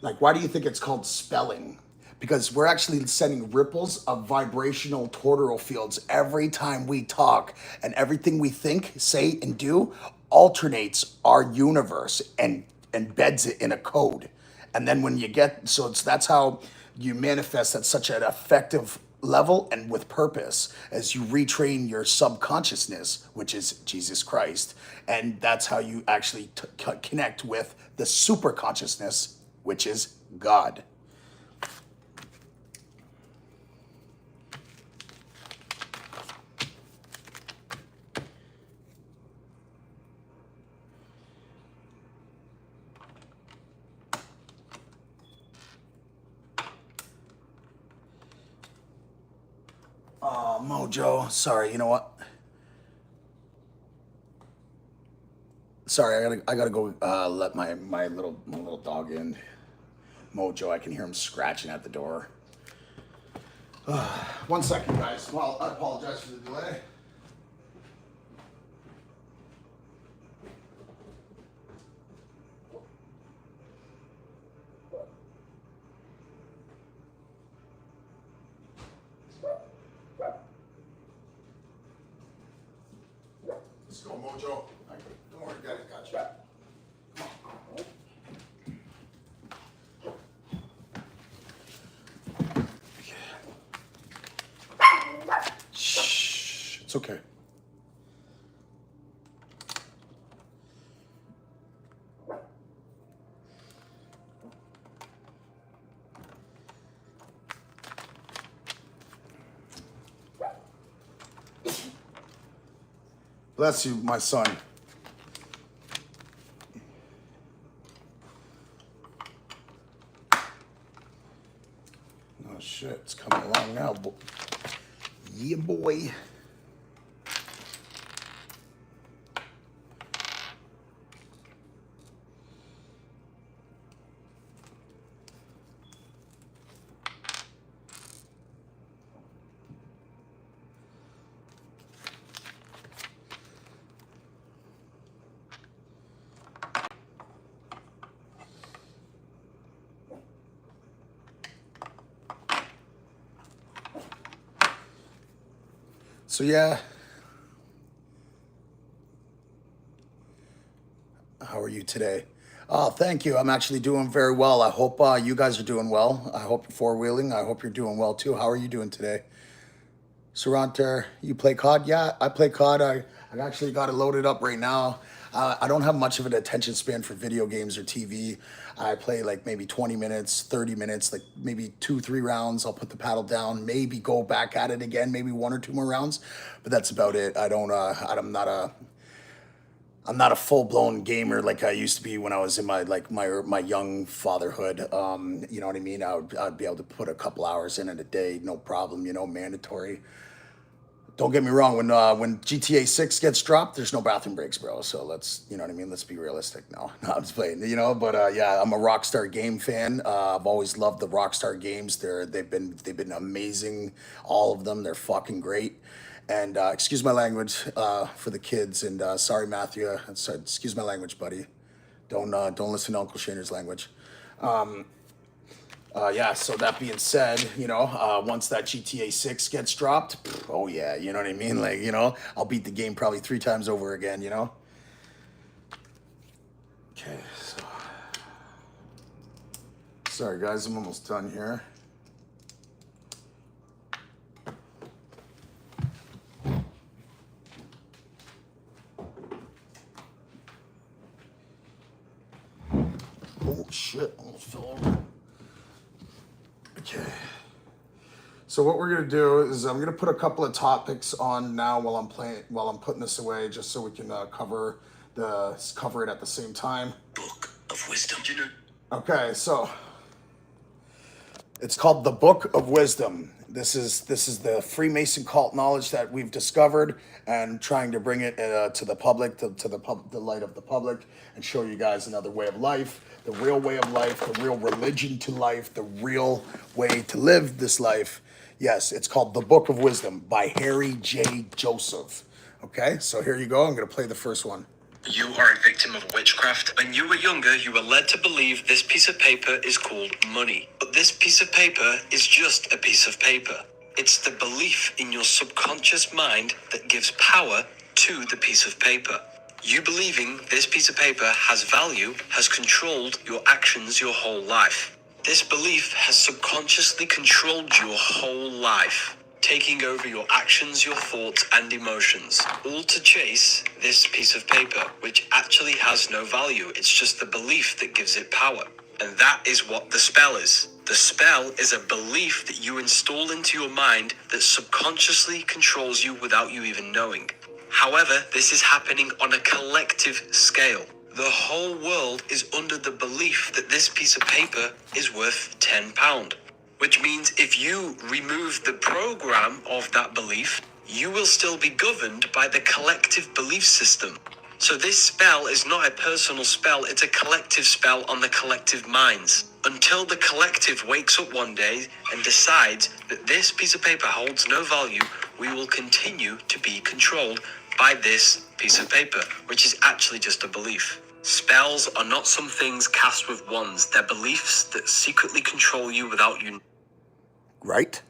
Like, why do you think it's called spelling? Because we're actually sending ripples of vibrational toroidal fields every time we talk, and everything we think, say, and do alternates our universe and embeds it in a code. And then when you get, that's how you manifest at such an effective level and with purpose, as you retrain your subconsciousness, which is Jesus Christ. And that's how you actually connect with the super consciousness, which is God. Oh, Mojo. Sorry, you know what? Sorry, I gotta go let my little dog in. Mojo, I can hear him scratching at the door. 1 second, guys. Well, I apologize for the delay. Let's go, Mojo. Don't worry, guys, got you. Shh, it's okay. Bless you, my son. Oh shit, it's coming along now. Yeah, boy. So yeah, how are you today? Oh, thank you. I'm actually doing very well. I hope you guys are doing well. I hope you're four-wheeling. I hope you're doing well too. How are you doing today? Saranter, you play COD? Yeah, I play COD. I actually got it loaded up right now. I don't have much of an attention span for video games or TV. I play like maybe 20 minutes, 30 minutes, like maybe 2, 3 rounds. I'll put the paddle down, maybe go back at it again, maybe 1 or 2 more rounds, but that's about it. I'm not a full blown gamer like I used to be when I was in my young fatherhood. You know what I mean? I'd be able to put a couple hours in a day, no problem. You know, mandatory. Don't get me wrong. When GTA 6 gets dropped, there's no bathroom breaks, bro. So let's, you know what I mean. Let's be realistic. No, no, I'm just playing. You know, but yeah, I'm a Rockstar game fan. I've always loved the Rockstar games. They've been amazing. All of them. They're fucking great. And excuse my language for the kids. And sorry, Matthew. Sorry, excuse my language, buddy. Don't listen to Uncle Shaner's language. Yeah, so that being said, once that GTA 6 gets dropped, oh yeah, you know what I mean? Like, I'll beat the game probably 3 times over again. Okay, so. Sorry, guys, I'm almost done here. Oh, shit, almost fell over. Okay. So what we're gonna do is I'm gonna put a couple of topics on now while I'm putting this away, just so we can cover it at the same time. Book of Wisdom. Okay, so it's called the Book of Wisdom. This is the Freemason cult knowledge that we've discovered, and trying to bring it to the public, the light of the public, and show you guys another way of life, the real way of life, the real religion to life, the real way to live this life. Yes, it's called The Book of Wisdom by Harry J. Joseph. Okay, so here you go. I'm going to play the first one. You are a victim of witchcraft. When you were younger, you were led to believe this piece of paper is called money. But this piece of paper is just a piece of paper. It's the belief in your subconscious mind that gives power to the piece of paper. You believing this piece of paper has value has controlled your actions your whole life. This belief has subconsciously controlled your whole life, taking over your actions, your thoughts, and emotions, all to chase this piece of paper, which actually has no value. It's just the belief that gives it power. And that is what the spell is. The spell is a belief that you install into your mind that subconsciously controls you without you even knowing. However, this is happening on a collective scale. The whole world is under the belief that this piece of paper is worth £10. which means if you remove the program of that belief, you will still be governed by the collective belief system. So this spell is not a personal spell, it's a collective spell on the collective minds. Until the collective wakes up one day and decides that this piece of paper holds no value, we will continue to be controlled by this piece of paper, which is actually just a belief. Spells are not some things cast with wands, they're beliefs that secretly control you without you. Right?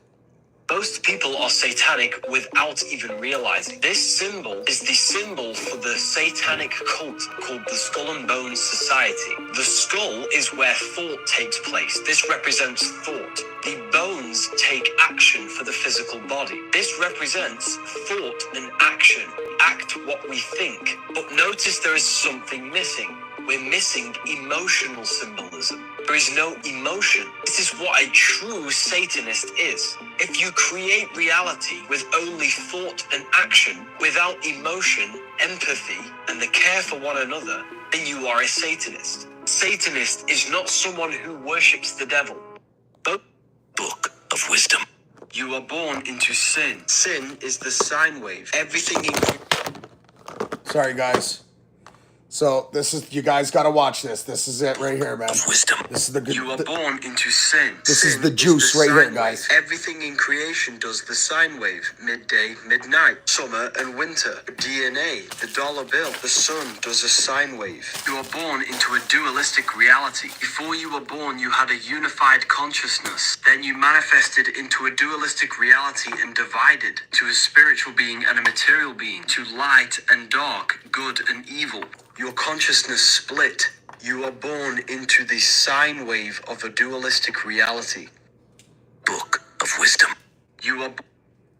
Most people are satanic without even realizing. This symbol is the symbol for the satanic cult called the Skull and Bones Society. The skull is where thought takes place. This represents thought. The bones take action for the physical body. This represents thought and action. Act what we think. But notice there is something missing. We're missing emotional symbolism. There is no emotion. This is what a true Satanist is. If you create reality with only thought and action, without emotion, empathy, and the care for one another, then you are a Satanist. Satanist is not someone who worships the devil. Book of Wisdom. You are born into sin. Sin is the sine wave. Everything in... Sorry, guys. So this is, you guys got to watch this. This is it right here, man. Wisdom. This is the good. You are born into sin. This sin is the juice right here, guys. Everything in creation does the sine wave. Midday, midnight, summer and winter. DNA, the dollar bill, the sun does a sine wave. You are born into a dualistic reality. Before you were born, you had a unified consciousness. Then you manifested into a dualistic reality and divided to a spiritual being and a material being, to light and dark, good and evil. Your consciousness split. You are born into the sine wave of a dualistic reality. Book of Wisdom. You are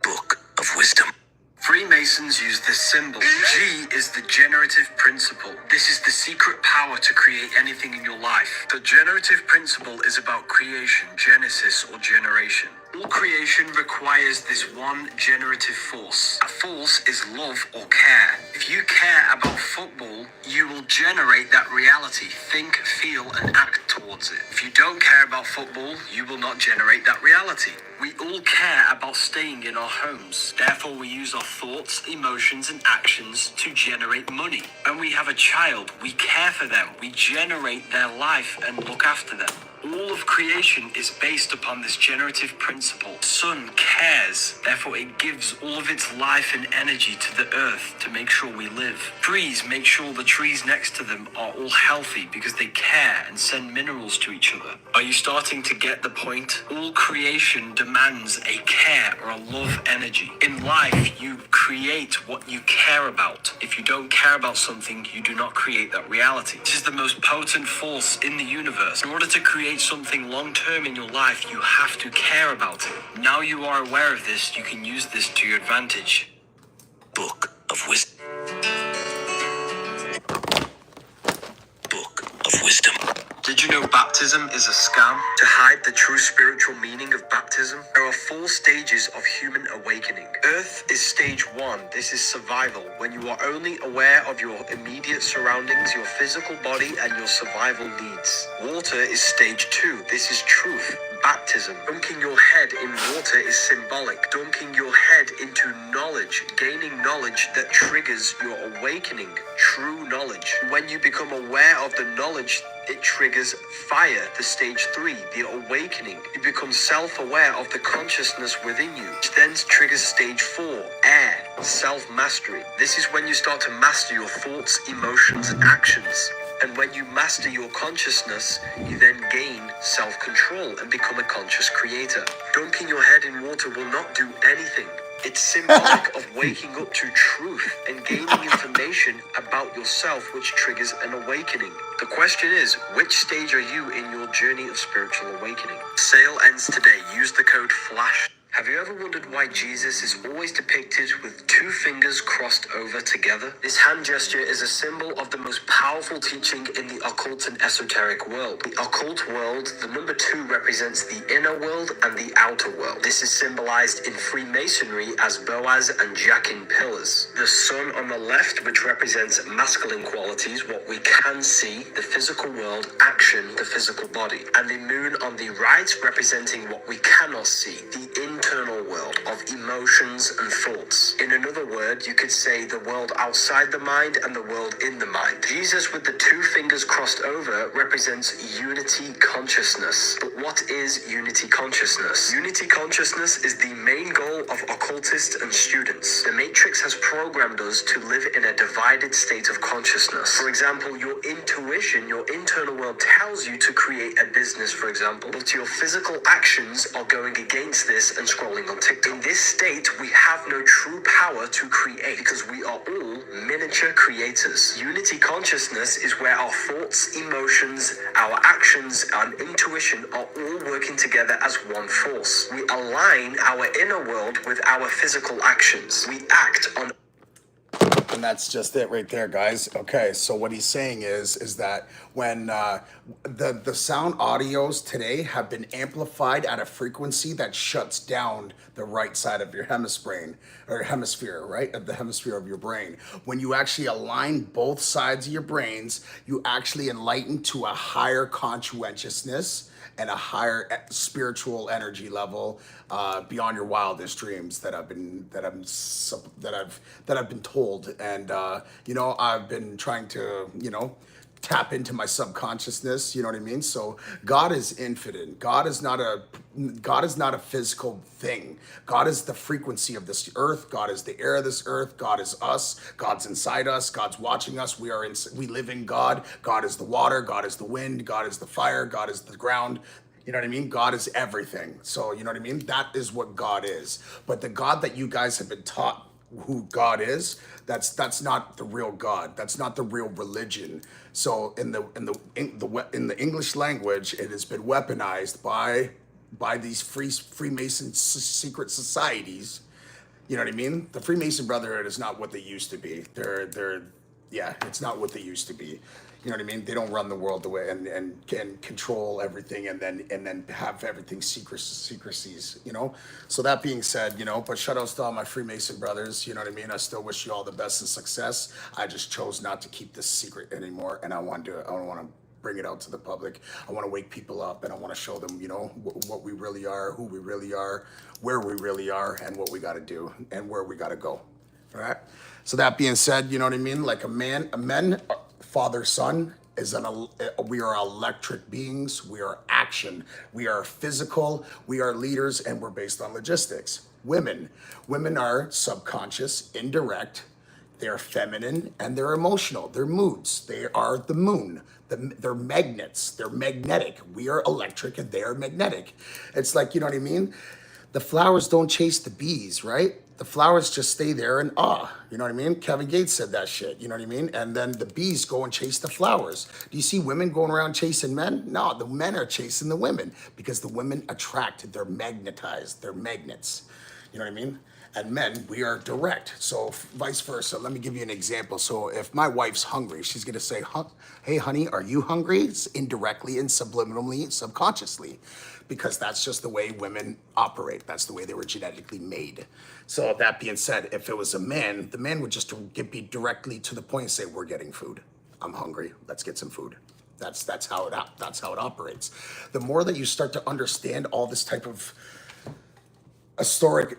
Book of Wisdom. Freemasons use this symbol. G is the generative principle. This is the secret power to create anything in your life. The generative principle is about creation, genesis, or generation. All creation requires this one generative force. That force is love or care. If you care about football, you will generate that reality, think, feel, and act towards it. If you don't care about football, you will not generate that reality. We all care about staying in our homes. Therefore, we use our thoughts, emotions, and actions to generate money. When we have a child, we care for them. We generate their life and look after them. All of creation is based upon this generative principle. Sun cares, therefore it gives all of its life and energy to the earth to make sure we live. Trees make sure the trees next to them are all healthy because they care and send minerals to each other. Are you starting to get the point? All creation demands a care or a love energy. In life, you create what you care about. If you don't care about something, you do not create that reality. This is the most potent force in the universe. In order to create something long-term in your life, you have to care about it. Now you are aware of this, you can use this to your advantage. Book of Wisdom. Book of Wisdom. Did you know baptism is a scam? To hide the true spiritual meaning of baptism, there are 4 stages of human awakening. Earth is stage 1. This is survival, when you are only aware of your immediate surroundings, your physical body, and your survival needs. Water is stage 2. This is truth. Baptism. Dunking your head in water is symbolic. Dunking your head into knowledge, gaining knowledge that triggers your awakening, true knowledge. When you become aware of the knowledge, it triggers fire, the stage 3, the awakening. You become self-aware of the consciousness within you, which then triggers stage 4, air, self-mastery. This is when you start to master your thoughts, emotions, and actions. And when you master your consciousness, you then gain self-control and become a conscious creator. Dunking your head in water will not do anything. It's symbolic of waking up to truth and gaining information about yourself, which triggers an awakening. The question is, which stage are you in your journey of spiritual awakening? Sale ends today. Use the code FLASH. Have you ever wondered why Jesus is always depicted with two fingers crossed over together? This hand gesture is a symbol of the most powerful teaching in the occult and esoteric world. The occult world, the number 2 represents the inner world and the outer world. This is symbolized in Freemasonry as Boaz and Jachin pillars. The sun on the left, which represents masculine qualities, what we can see, the physical world, action, the physical body. And the moon on the right, representing what we cannot see, the internal world of emotions and thoughts. In another word, you could say the world outside the mind and the world in the mind. Jesus with the 2 fingers crossed over represents unity consciousness. But what is unity consciousness? Unity consciousness is the main goal of occultists and students. The Matrix has programmed us to live in a divided state of consciousness. For example, your intuition, your internal world tells you to create a business, for example, but your physical actions are going against this and scrolling on TikTok. In this state, we have no true power to create because we are all miniature creators. Unity consciousness is where our thoughts, emotions, our actions, and intuition are all working together as one force. We align our inner world with our physical actions. We act on. And that's just it right there, guys. Okay, so what he's saying is that when the sound audios today have been amplified at a frequency that shuts down the right side of your hemisphere, right? Of the hemisphere of your brain. When you actually align both sides of your brains, you actually enlighten to a higher conscientiousness and a higher spiritual energy level beyond your wildest dreams that I've been told, and I've been trying to tap into my subconsciousness. You know what I mean? So God is infinite. God is not a physical thing. God is the frequency of this earth. God is the air of this earth. God is us. God's inside us. God's watching us. We live in God. God is the water. God is the wind. God is the fire. God is the ground. You know what I mean? God is everything. So, you know what I mean? That is what God is. But the God that you guys have been taught who God is, that's not the real God. That's not the real religion. So in the English language, it has been weaponized by these Freemason secret societies. You know what I mean? The Freemason Brotherhood is not what they used to be. It's not what they used to be. You know what I mean? They don't run the world the way and can control everything and then have everything secrecies, So that being said, but shout outs to all my Freemason brothers, you know what I mean? I still wish you all the best and success. I just chose not to keep this secret anymore, and I want to bring it out to the public. I want to wake people up, and I want to show them, what we really are, who we really are, where we really are, and what we got to do and where we got to go. All right. So that being said, you know what I mean? Like men, father, son we are electric beings. We are action. We are physical. We are leaders, and we're based on logistics. Women are subconscious, indirect. They're feminine and they're emotional. They're moods. They are the moon. They're magnets. They're magnetic. We are electric and they are magnetic. It's like, you know what I mean? The flowers don't chase the bees, right? The flowers just stay there in awe. You know what I mean? Kevin Gates said that shit. You know what I mean? And then the bees go and chase the flowers. Do you see women going around chasing men? No, the men are chasing the women because the women attract. They're magnetized. They're magnets. You know what I mean? And men, we are direct. So vice versa. Let me give you an example. So if my wife's hungry, she's going to say, hey, honey, are you hungry? It's indirectly and subliminally, subconsciously, because that's just the way women operate. That's the way they were genetically made. So that being said, if it was a man, the man would just be directly to the point and say, we're getting food. I'm hungry. Let's get some food. That's how it operates. The more that you start to understand all this type of historical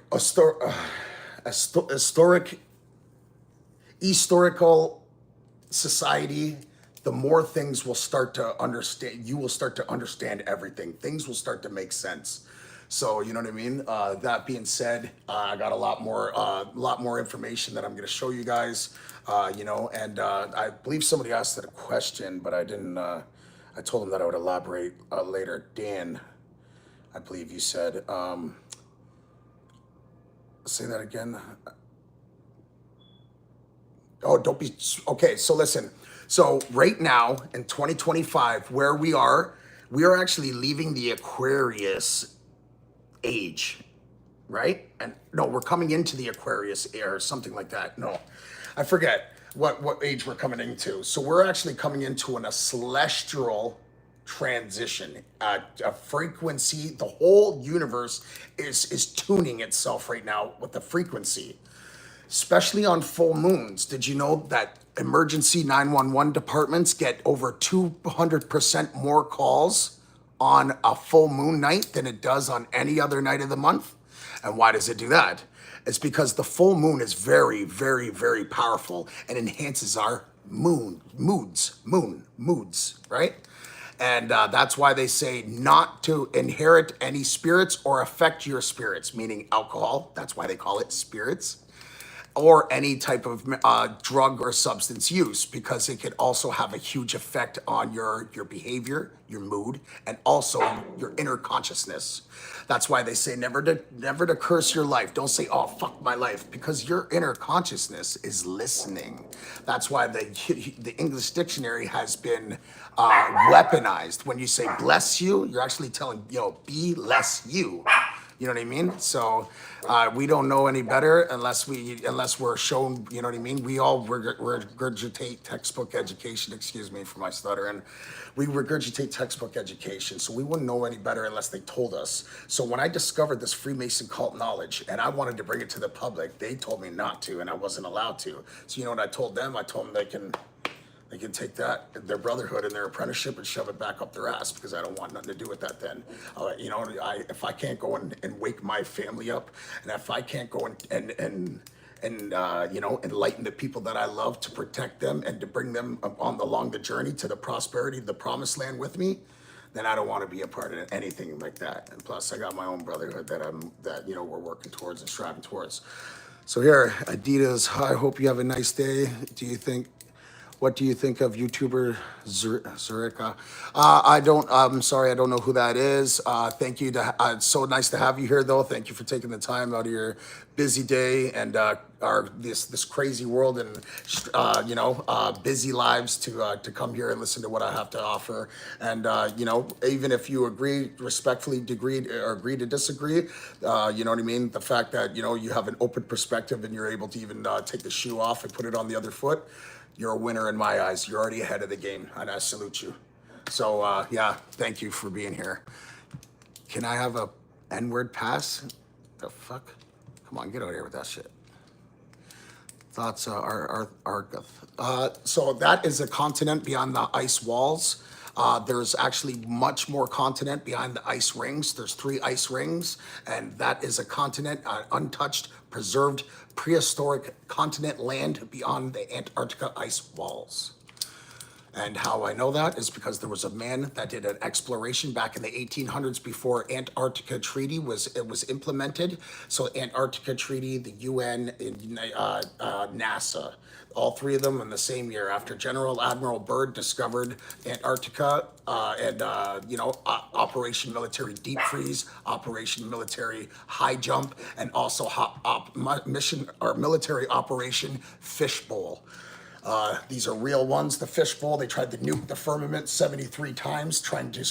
society, the more things will start to understand. You will start to understand everything. Things will start to make sense. So you know what I mean. That being said, I got a lot more information that I'm going to show you guys. And I believe somebody asked that a question, but I didn't. I told them that I would elaborate later. Dan, I believe you said. Say that again. Oh, don't be okay. So listen. So right now in 2025, where we are actually leaving the Aquarius age. right? And no, we're coming into the Aquarius era or something like that. No, I forget what age we're coming into. So we're actually coming into a celestial transition, a frequency. The whole universe is tuning itself right now with the frequency, especially on full moons. Did you know that emergency 911 departments get over 200% more calls on a full moon night than it does on any other night of the month? And why does it do that? It's because the full moon is very, very, very powerful and enhances our moods, right? And that's why they say not to inherit any spirits or affect your spirits, meaning alcohol. That's why they call it spirits, or any type of drug or substance use, because it could also have a huge effect on your behavior, your mood, and also your inner consciousness. That's why they say never to curse your life. Don't say, oh, fuck my life, because your inner consciousness is listening. That's why the English dictionary has been weaponized. When you say bless you, you're actually telling, be less you. You know what I mean? So we don't know any better unless we're shown. You know what I mean? We all regurgitate textbook education. Excuse me for my stuttering. We regurgitate textbook education, so we wouldn't know any better unless they told us. So when I discovered this Freemason cult knowledge and I wanted to bring it to the public, they told me not to, and I wasn't allowed to. So you know what I told them? I told them they can take that, their brotherhood and their apprenticeship, and shove it back up their ass, because I don't want nothing to do with that then. If I can't go and wake my family up, and if I can't go and enlighten the people that I love, to protect them and to bring them along the journey to the prosperity, the promised land with me, then I don't want to be a part of anything like that. And plus, I got my own brotherhood that we're working towards and striving towards. So here, Adidas, I hope you have a nice day. What do you think of YouTuber Zurika? I'm sorry, I don't know who that is. Thank you. It's so nice to have you here, though. Thank you for taking the time out of your busy day and this crazy world and busy lives to come here and listen to what I have to offer. And even if you respectfully agree to disagree, you know what I mean. The fact that you have an open perspective and you're able to even take the shoe off and put it on the other foot, you're a winner in my eyes. You're already ahead of the game, and I salute you. So, thank you for being here. Can I have a N-word pass? The fuck? Come on, get out of here with that shit. Thoughts are so that is a continent beyond the ice walls. There's actually much more continent behind the ice rings. There's 3 ice rings, and that is a continent, untouched, preserved, prehistoric continent land beyond the Antarctica ice walls. And how I know that is because there was a man that did an exploration back in the 1800s before Antarctica Treaty was implemented. So Antarctica Treaty, the UN, and NASA, all 3 of them in the same year after General Admiral Byrd discovered Antarctica, Operation Military Deep Freeze, Operation Military High Jump, and also military Operation Fishbowl. These are real ones. The fishbowl, they tried to nuke the firmament 73 times, trying to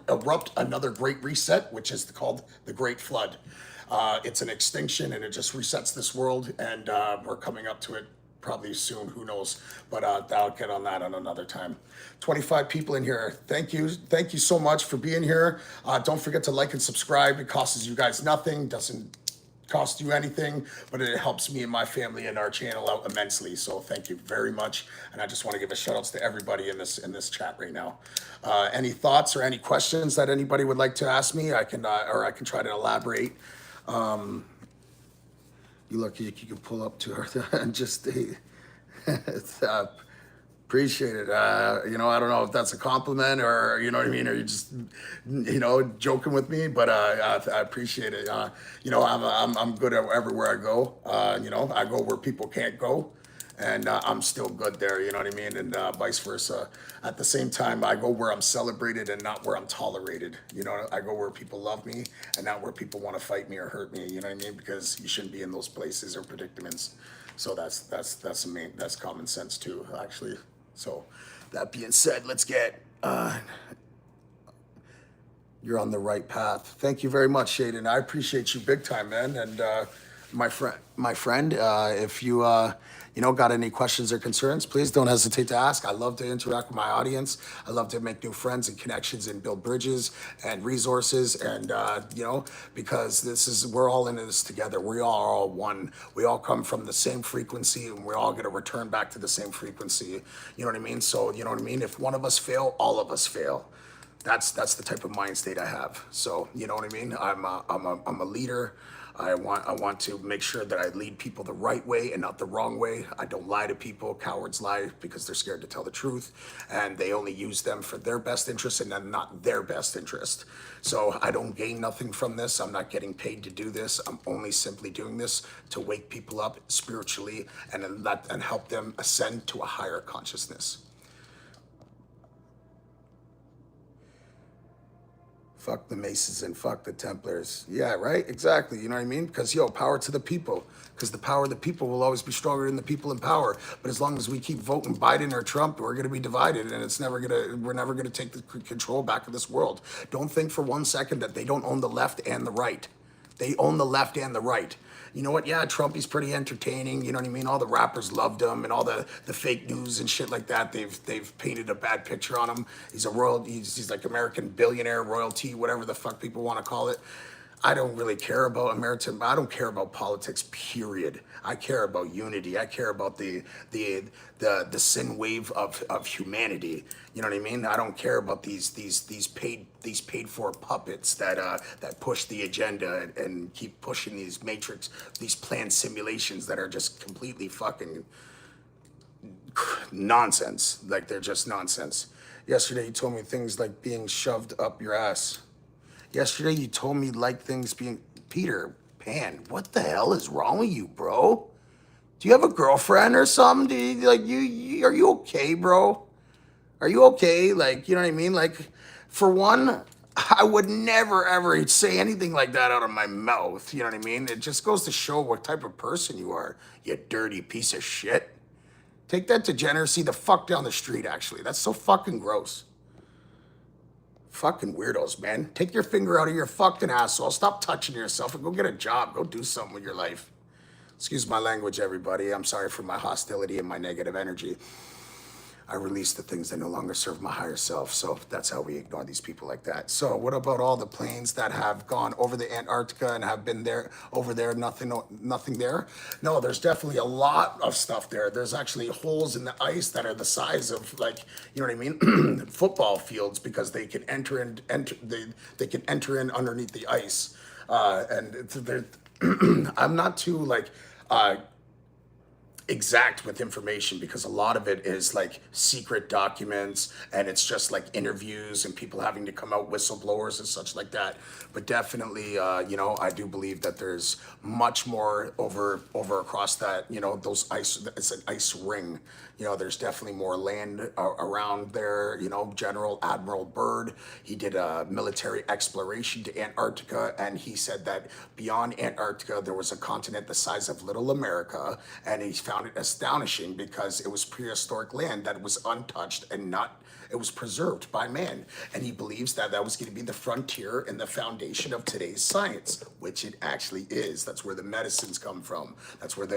erupt another great reset, which is called the Great Flood. It's an extinction, and it just resets this world, and we're coming up to it probably soon, who knows, but I'll get on that on another time. 25 people in here. Thank you so much for being here. Don't forget to like and subscribe. It costs you guys nothing, doesn't cost you anything, but it helps me and my family and our channel out immensely. So thank you very much. And I just want to give a shout outs to everybody in this chat right now. Any thoughts or any questions that anybody would like to ask me, I can try to elaborate. You lucky you can pull up to her and just appreciate it. I don't know if that's a compliment or, you know what I mean, or you just, joking with me, but I appreciate it. I'm good everywhere I go. I go where people can't go, and I'm still good there, you know what I mean, and vice versa. At the same time, I go where I'm celebrated and not where I'm tolerated. I go where people love me and not where people want to fight me or hurt me, you know what I mean, because you shouldn't be in those places or predicaments. So that's common sense too, actually. So that being said, let's get You're on the right path. Thank you very much, Shaden. I appreciate you big time, man. And my friend, if you got any questions or concerns, please don't hesitate to ask. I love to interact with my audience. I love to make new friends and connections and build bridges and resources. And because we're all in this together. We are all one. We all come from the same frequency, and we're all going to return back to the same frequency. You know what I mean? So you know what I mean. If one of us fail, all of us fail. That's the type of mind state I have. So you know what I mean. I'm a leader. I want to make sure that I lead people the right way and not the wrong way. I don't lie to people. Cowards lie because they're scared to tell the truth, and they only use them for their best interest and then not their best interest. So I don't gain nothing from this. I'm not getting paid to do this. I'm only simply doing this to wake people up spiritually and help them ascend to a higher consciousness. Fuck the Masons and fuck the Templars. Yeah, right? Exactly. You know what I mean? Because, power to the people. Because the power of the people will always be stronger than the people in power. But as long as we keep voting Biden or Trump, we're going to be divided, and we're never going to take the control back of this world. Don't think for 1 second that they don't own the left and the right. They own the left and the right. You know what? Yeah, Trump, he's pretty entertaining. You know what I mean? All the rappers loved him, and all the fake news and shit like that. They've painted a bad picture on him. He's he's like American billionaire, royalty, whatever the fuck people want to call it. I don't really care about American. I don't care about politics. Period. I care about unity. I care about the sin wave of humanity. You know what I mean? I don't care about these paid for puppets that push the agenda and keep pushing these planned simulations that are just completely fucking nonsense. Like, they're just nonsense. Yesterday you told me things like being shoved up your ass. Yesterday you told me like things being Peter Pan. What the hell is wrong with you, bro? Do you have a girlfriend or something? Are you okay, bro? Are you okay? Like, you know what I mean? Like, for one, I would never ever say anything like that out of my mouth. You know what I mean? It just goes to show what type of person you are, you dirty piece of shit. Take that degeneracy the fuck down the street, actually. That's so fucking gross. Fucking weirdos, man. Take your finger out of your fucking asshole. Stop touching yourself and go get a job. Go do something with your life. Excuse my language, everybody. I'm sorry for my hostility and my negative energy. I release the things that no longer serve my higher self. So that's how we ignore these people like that. So what about all the planes that have gone over the Antarctica and have been there, over there, nothing there? No, there's definitely a lot of stuff there. There's actually holes in the ice that are the size of, like, you know what I mean? Football fields, because they can enter in underneath the ice. I'm not too exact with information, because a lot of it is like secret documents, and it's just like interviews and people having to come out, whistleblowers and such like that. But definitely, I do believe that there's much more over across that, those ice, it's an ice ring. There's definitely more land around there. General Admiral Byrd, he did a military exploration to Antarctica, and he said that beyond Antarctica, there was a continent the size of Little America, and he found it astonishing because it was prehistoric land that was untouched and it was preserved by man. And he believes that was going to be the frontier and the foundation of today's science, which it actually is. That's where the medicines come from. That's where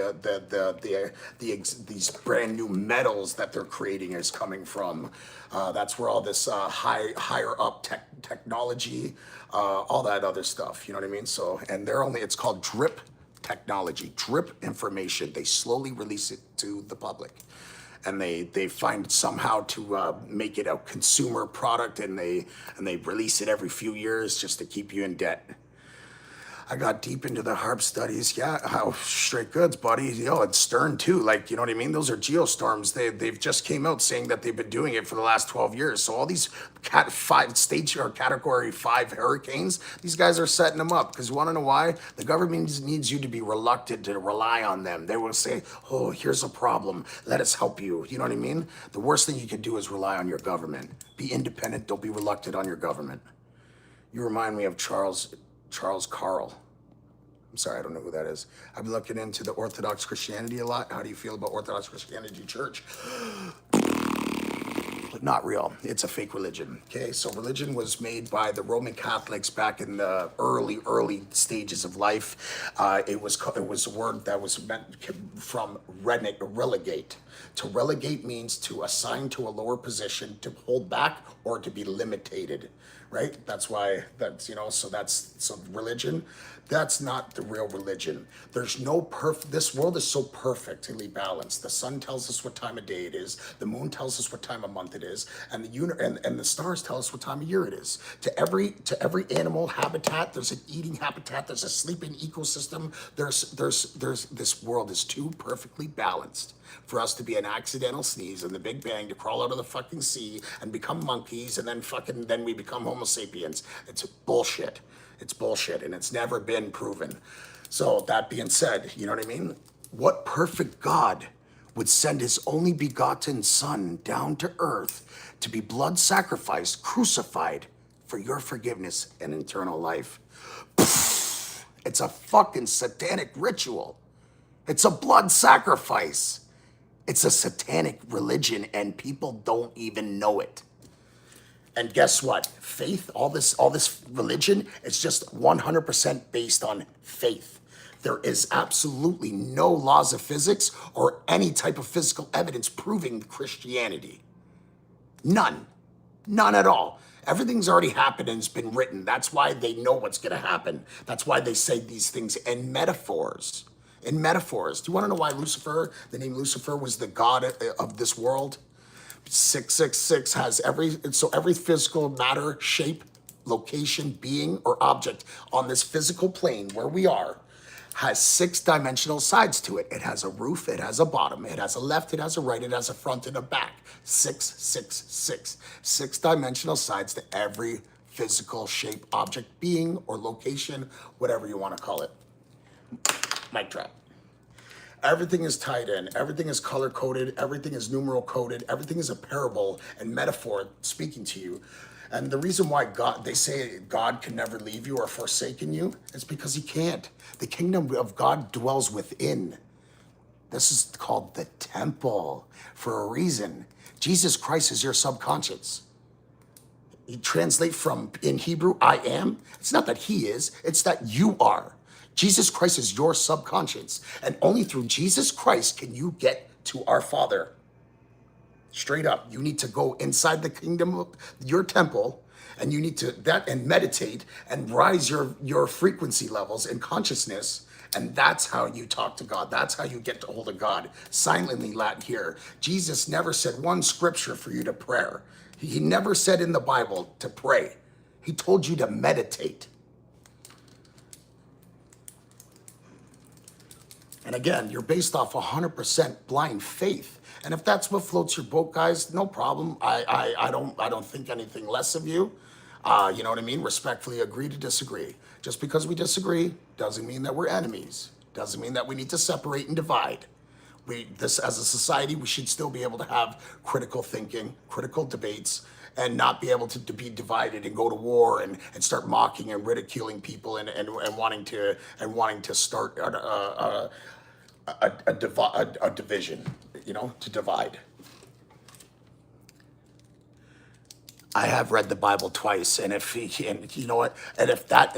these brand new metals that they're creating is coming from. That's where all this higher up technology, all that other stuff, you know what I mean? So, and it's called drip technology, drip information. They slowly release it to the public, and they find somehow to make it a consumer product, and they release it every few years just to keep you in debt. I got deep into the HARP studies. Yeah, how straight goods, buddy. It's Stern too. Like, you know what I mean? Those are geostorms. They've just came out saying that they've been doing it for the last 12 years. So all these Cat 5 stage or Category 5 hurricanes, these guys are setting them up. Because you want to know why? The government needs you to be reluctant to rely on them. They will say, oh, here's a problem. Let us help you. You know what I mean? The worst thing you can do is rely on your government. Be independent. Don't be reluctant on your government. You remind me of Charles Carl. I'm sorry, I don't know who that is. I've been looking into the Orthodox Christianity a lot. How do you feel about Orthodox Christianity Church? not real. It's a fake religion. Okay, so religion was made by the Roman Catholics back in the early stages of life. It was a word that was meant from relegate. To relegate means to assign to a lower position, to hold back, or to be limited. Right? That's why so religion. That's not the real religion. There's no this world is so perfectly balanced. The sun tells us what time of day it is. The moon tells us what time of month it is, and the stars tell us what time of year it is. To every animal habitat, there's an eating habitat. There's a sleeping ecosystem. There's this world is too perfectly balanced for us to be an accidental sneeze in the Big Bang, to crawl out of the fucking sea and become monkeys, and then we become Homo sapiens. It's bullshit. It's bullshit, and it's never been proven. So that being said, you know what I mean? What perfect God would send his only begotten son down to earth to be blood sacrificed, crucified for your forgiveness and eternal life? It's a fucking satanic ritual. It's a blood sacrifice. It's a satanic religion, and people don't even know it. And guess what? Faith, all this religion, it's just 100% based on faith. There is absolutely no laws of physics or any type of physical evidence proving Christianity. None. None at all. Everything's already happened and it's been written. That's why they know what's going to happen. That's why they say these things in metaphors. In metaphors. Do you want to know why Lucifer, the name Lucifer, was the god of this world? 666 has every physical matter, shape, location, being, or object on this physical plane where we are has 6 dimensional sides to it. It has a roof, it has a bottom, it has a left, it has a right, it has a front and a back. 666. 6 dimensional sides to every physical shape, object, being, or location, whatever you want to call it. Mic drop. Everything is tied in. Everything is color coded. Everything is numeral coded. Everything is a parable and metaphor speaking to you. And the reason why they say God can never leave you or forsaken you is because he can't. The kingdom of God dwells within. This is called the temple for a reason. Jesus Christ is your subconscious. You translate from, in Hebrew, I am. It's not that he is, it's that you are. Jesus Christ is your subconscious, and only through Jesus Christ can you get to our Father. Straight up, you need to go inside the kingdom of your temple, and you need to meditate and rise your frequency levels and consciousness, and that's how you talk to God. That's how you get to hold of God. Silently, Latin here. Jesus never said one scripture for you to pray. He never said in the Bible to pray. He told you to meditate. And again, you're based off 100% blind faith. And if that's what floats your boat, guys, no problem. I don't think anything less of you. You know what I mean? Respectfully agree to disagree. Just because we disagree doesn't mean that we're enemies. Doesn't mean that we need to separate and divide. As a society, we should still be able to have critical thinking, critical debates, and not be able to be divided and go to war and start mocking and ridiculing people and wanting to start a division, to divide. I have read the Bible twice, and if you know what, and if that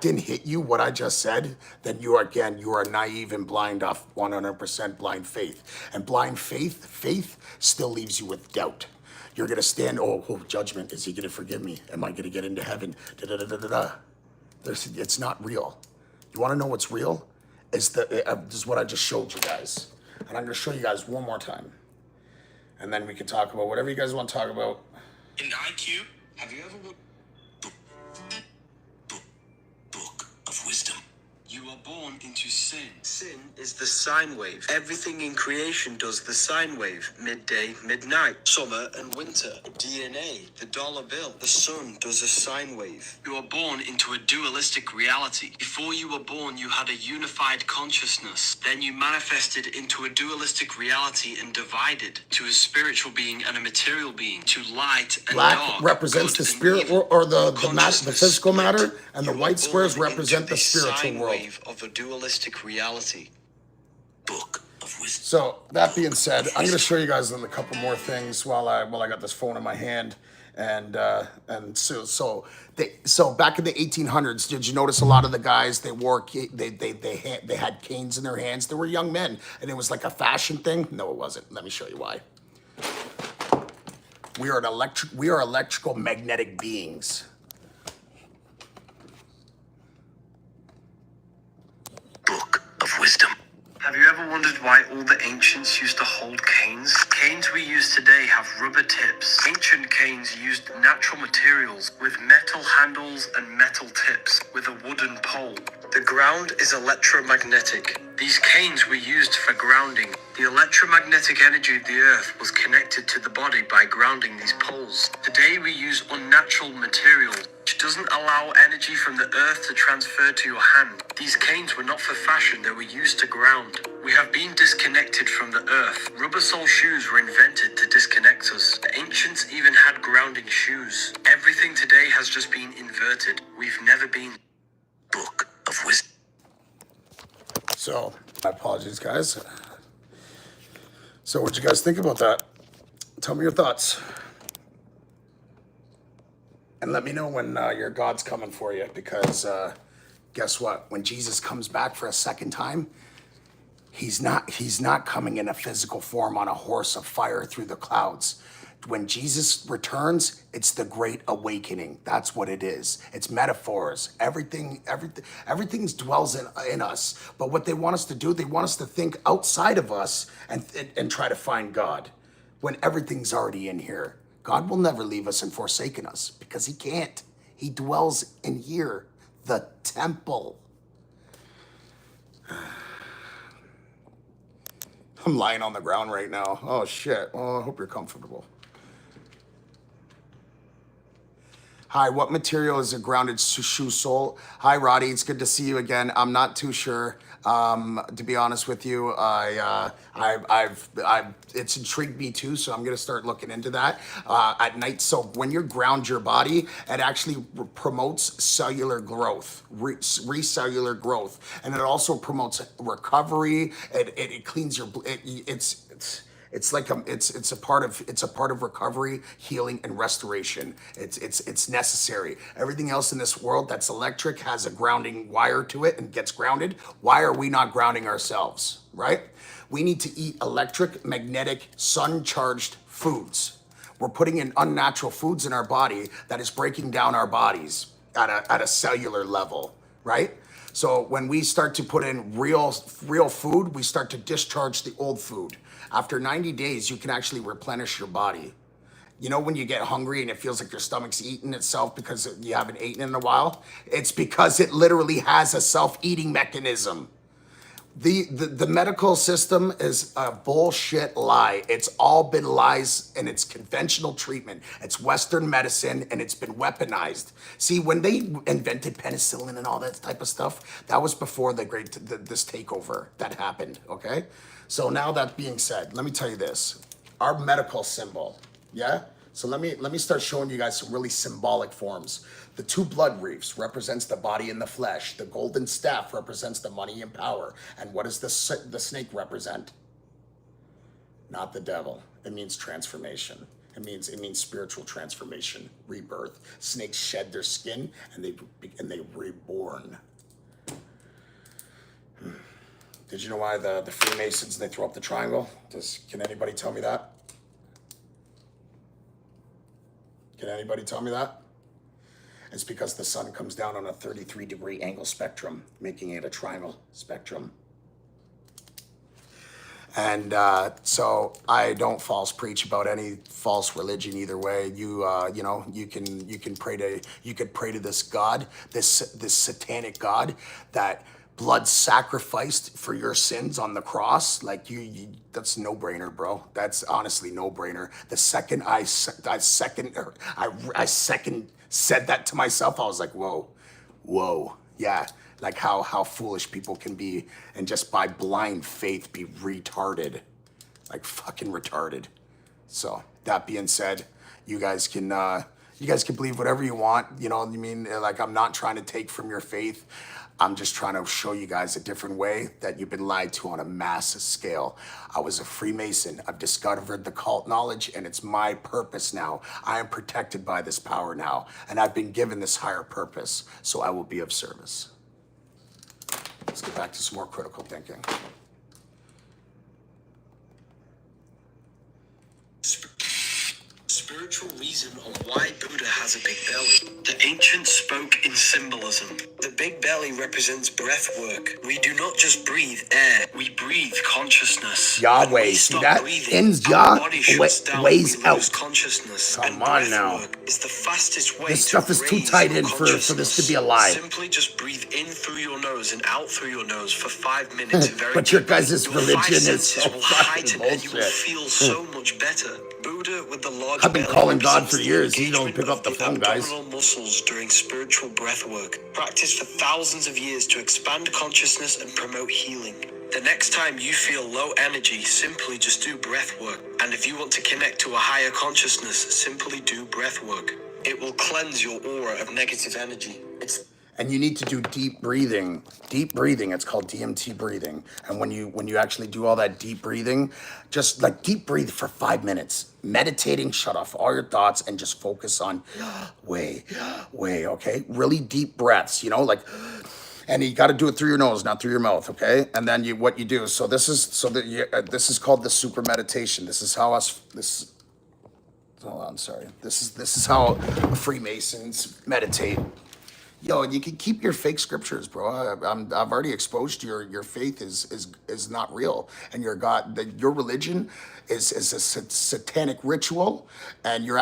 didn't hit you, what I just said, then you are naive and blind off 100% blind faith. And blind faith still leaves you with doubt. You're gonna stand, judgment. Is he gonna forgive me? Am I gonna get into heaven? It's not real. You wanna know what's real? This is what I just showed you guys. And I'm gonna show you guys one more time. And then we can talk about whatever you guys want to talk about. In IQ, have you ever book of wisdom? You are born into sin. Sin is the sine wave. Everything in creation does the sine wave. Midday, midnight, summer and winter. DNA, the dollar bill. The sun does a sine wave. You are born into a dualistic reality. Before you were born, you had a unified consciousness. Then you manifested into a dualistic reality and divided to a spiritual being and a material being, to light and Black dark. represents the spirit or the physical matter, and the white squares represent the spiritual world. Of a dualistic reality. Book of Wisdom. So that being said, I'm gonna show you guys a couple more things while I got this phone in my hand, and so back in the 1800s, did you notice a lot of the guys they had canes in their hands? They were young men, and it was like a fashion thing. No, it wasn't. Let me show you why. We are electrical magnetic beings. Book of Wisdom. Have you ever wondered why all the ancients used to hold canes? Canes we use today have rubber tips. Ancient canes used natural materials with metal handles and metal tips with a wooden pole. The ground is electromagnetic. These canes were used for grounding. The electromagnetic energy of the earth was connected to the body by grounding these poles. Today we use unnatural material, which doesn't allow energy from the earth to transfer to your hand. These canes were not for fashion, they were used to ground. We have been disconnected from the earth. Rubber sole shoes were invented to disconnect us. The ancients even had grounding shoes. Everything today has just been inverted. We've never been. Book of Wisdom. So, my apologies, guys. So, what'd you guys think about that? Tell me your thoughts. And let me know when your God's coming for you, because guess what? When Jesus comes back for a second time, he's not coming in a physical form on a horse of fire through the clouds. When Jesus returns, it's the great awakening. That's what it is. It's metaphors. Everything dwells in us. But what they want us to do, they want us to think outside of us and try to find God when everything's already in here. God will never leave us and forsaken us, because he can't. He dwells in here, the temple. I'm lying on the ground right now. Oh shit. Well, I hope you're comfortable. Hi, what material is a grounded shoe sole? Hi, Roddy. It's good to see you again. I'm not too sure. To be honest with you, it's intrigued me too, so I'm gonna start looking into that at night. So when you ground your body, it actually promotes cellular growth, recellular growth, and it also promotes recovery. It cleans your. It's a part of recovery, healing, and restoration. It's necessary. Everything else in this world that's electric has a grounding wire to it and gets grounded. Why are we not grounding ourselves, right? We need to eat electric, magnetic, sun-charged foods. We're putting in unnatural foods in our body that is breaking down our bodies at a cellular level, right? So when we start to put in real food, we start to discharge the old food. After 90 days, you can actually replenish your body. You know when you get hungry and it feels like your stomach's eating itself because you haven't eaten in a while? It's because it literally has a self-eating mechanism. The medical system is a bullshit lie. It's all been lies, and it's conventional treatment. It's Western medicine, and it's been weaponized. See, when they invented penicillin and all that type of stuff, that was before this takeover that happened, okay? So now that being said, let me tell you this. Our medical symbol, yeah? So let me start showing you guys some really symbolic forms. The two blood reefs represents the body and the flesh. The golden staff represents the money and power. And what does the snake represent? Not the devil. It means transformation. It means spiritual transformation, rebirth. Snakes shed their skin and they reborn. Did you know why the Freemasons, they throw up the triangle? Can anybody tell me that? Can anybody tell me that? It's because the sun comes down on a 33-degree angle spectrum, making it a triangle spectrum. And so I don't false preach about any false religion either way. You can pray to this God, this satanic God that blood sacrificed for your sins on the cross. Like that's no brainer, bro. That's honestly no brainer. The second I said that to myself, I was like, whoa, yeah. Like how foolish people can be, and just by blind faith be retarded, like fucking retarded. So that being said, you guys can You guys can believe whatever you want, you know what I mean? Like, I'm not trying to take from your faith. I'm just trying to show you guys a different way that you've been lied to on a massive scale. I was a Freemason. I've discovered the cult knowledge, and it's my purpose now. I am protected by this power now, and I've been given this higher purpose, so I will be of service. Let's get back to some more critical thinking. Spiritual reason on why Buddha has a big belly. The ancients spoke in symbolism. The big belly represents breath work. We do not just breathe air, we breathe consciousness. Yahweh, see that? Ends Yah, ways out. Consciousness. Come on now. Work is the fastest way. This stuff is too tight in for this to be a lie. Simply just breathe in through your nose and out through your nose for 5 minutes. But your guys' religion is so will fucking heighten and you will bullshit. feel so much better. Buddha with the large I've been belly calling God for represents the years. He don't engagement pick up the of phone, guys. abdominal muscles during spiritual breath work, practiced for thousands of years to expand consciousness and promote healing. The next time you feel low energy, simply just do breath work. And if you want to connect to a higher consciousness, simply do breath work. It will cleanse your aura of negative energy. And you need to do deep breathing. Deep breathing, it's called DMT breathing. And when you actually do all that deep breathing, just like deep breathe for 5 minutes. Meditating, shut off all your thoughts and just focus on way, okay? Really deep breaths, you know, like, and you got to do it through your nose, not through your mouth, okay? And then what you do, so this is called the super meditation. This is how hold on, sorry. This is how Freemasons meditate. Yo, you can keep your fake scriptures, bro. I've already exposed your faith is not real, and your God, your religion is a satanic ritual, and you're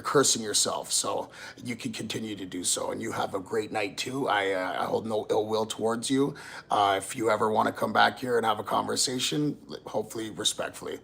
cursing yourself. So you can continue to do so, and you have a great night too. I hold no ill will towards you. If you ever want to come back here and have a conversation, hopefully respectfully.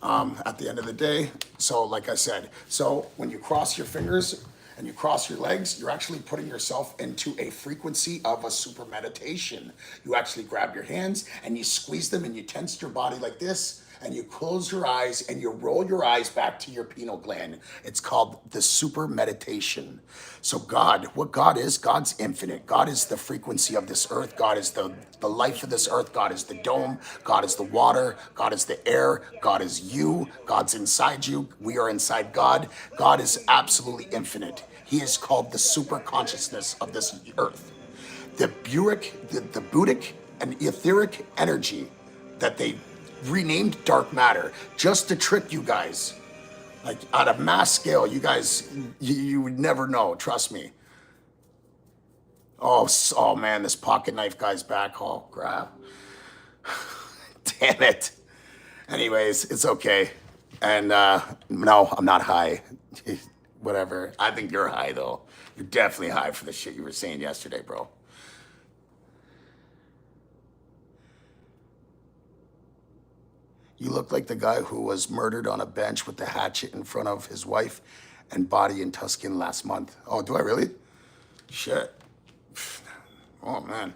At the end of the day, so like I said, so when you cross your fingers and you cross your legs, you're actually putting yourself into a frequency of a super meditation. You actually grab your hands and you squeeze them and you tense your body like this, and you close your eyes and you roll your eyes back to your pineal gland. It's called the super meditation. So what God is, God's infinite. God is the frequency of this earth. God is the life of this earth. God is the dome. God is the water. God is the air. God is you. God's inside you. We are inside God. God is absolutely infinite. He is called the super consciousness of this earth. The Buddhic and etheric energy that they renamed dark matter just to trick you guys. Like, on a mass scale, you guys, you would never know, trust me. Oh man, this pocket knife guy's back. Oh, crap. Damn it. Anyways, it's okay. And no, I'm not high. Whatever. I think you're high, though. You're definitely high for the shit you were saying yesterday, bro. You look like the guy who was murdered on a bench with the hatchet in front of his wife and body in Tuscan last month. Oh, do I really? Shit. Oh, man.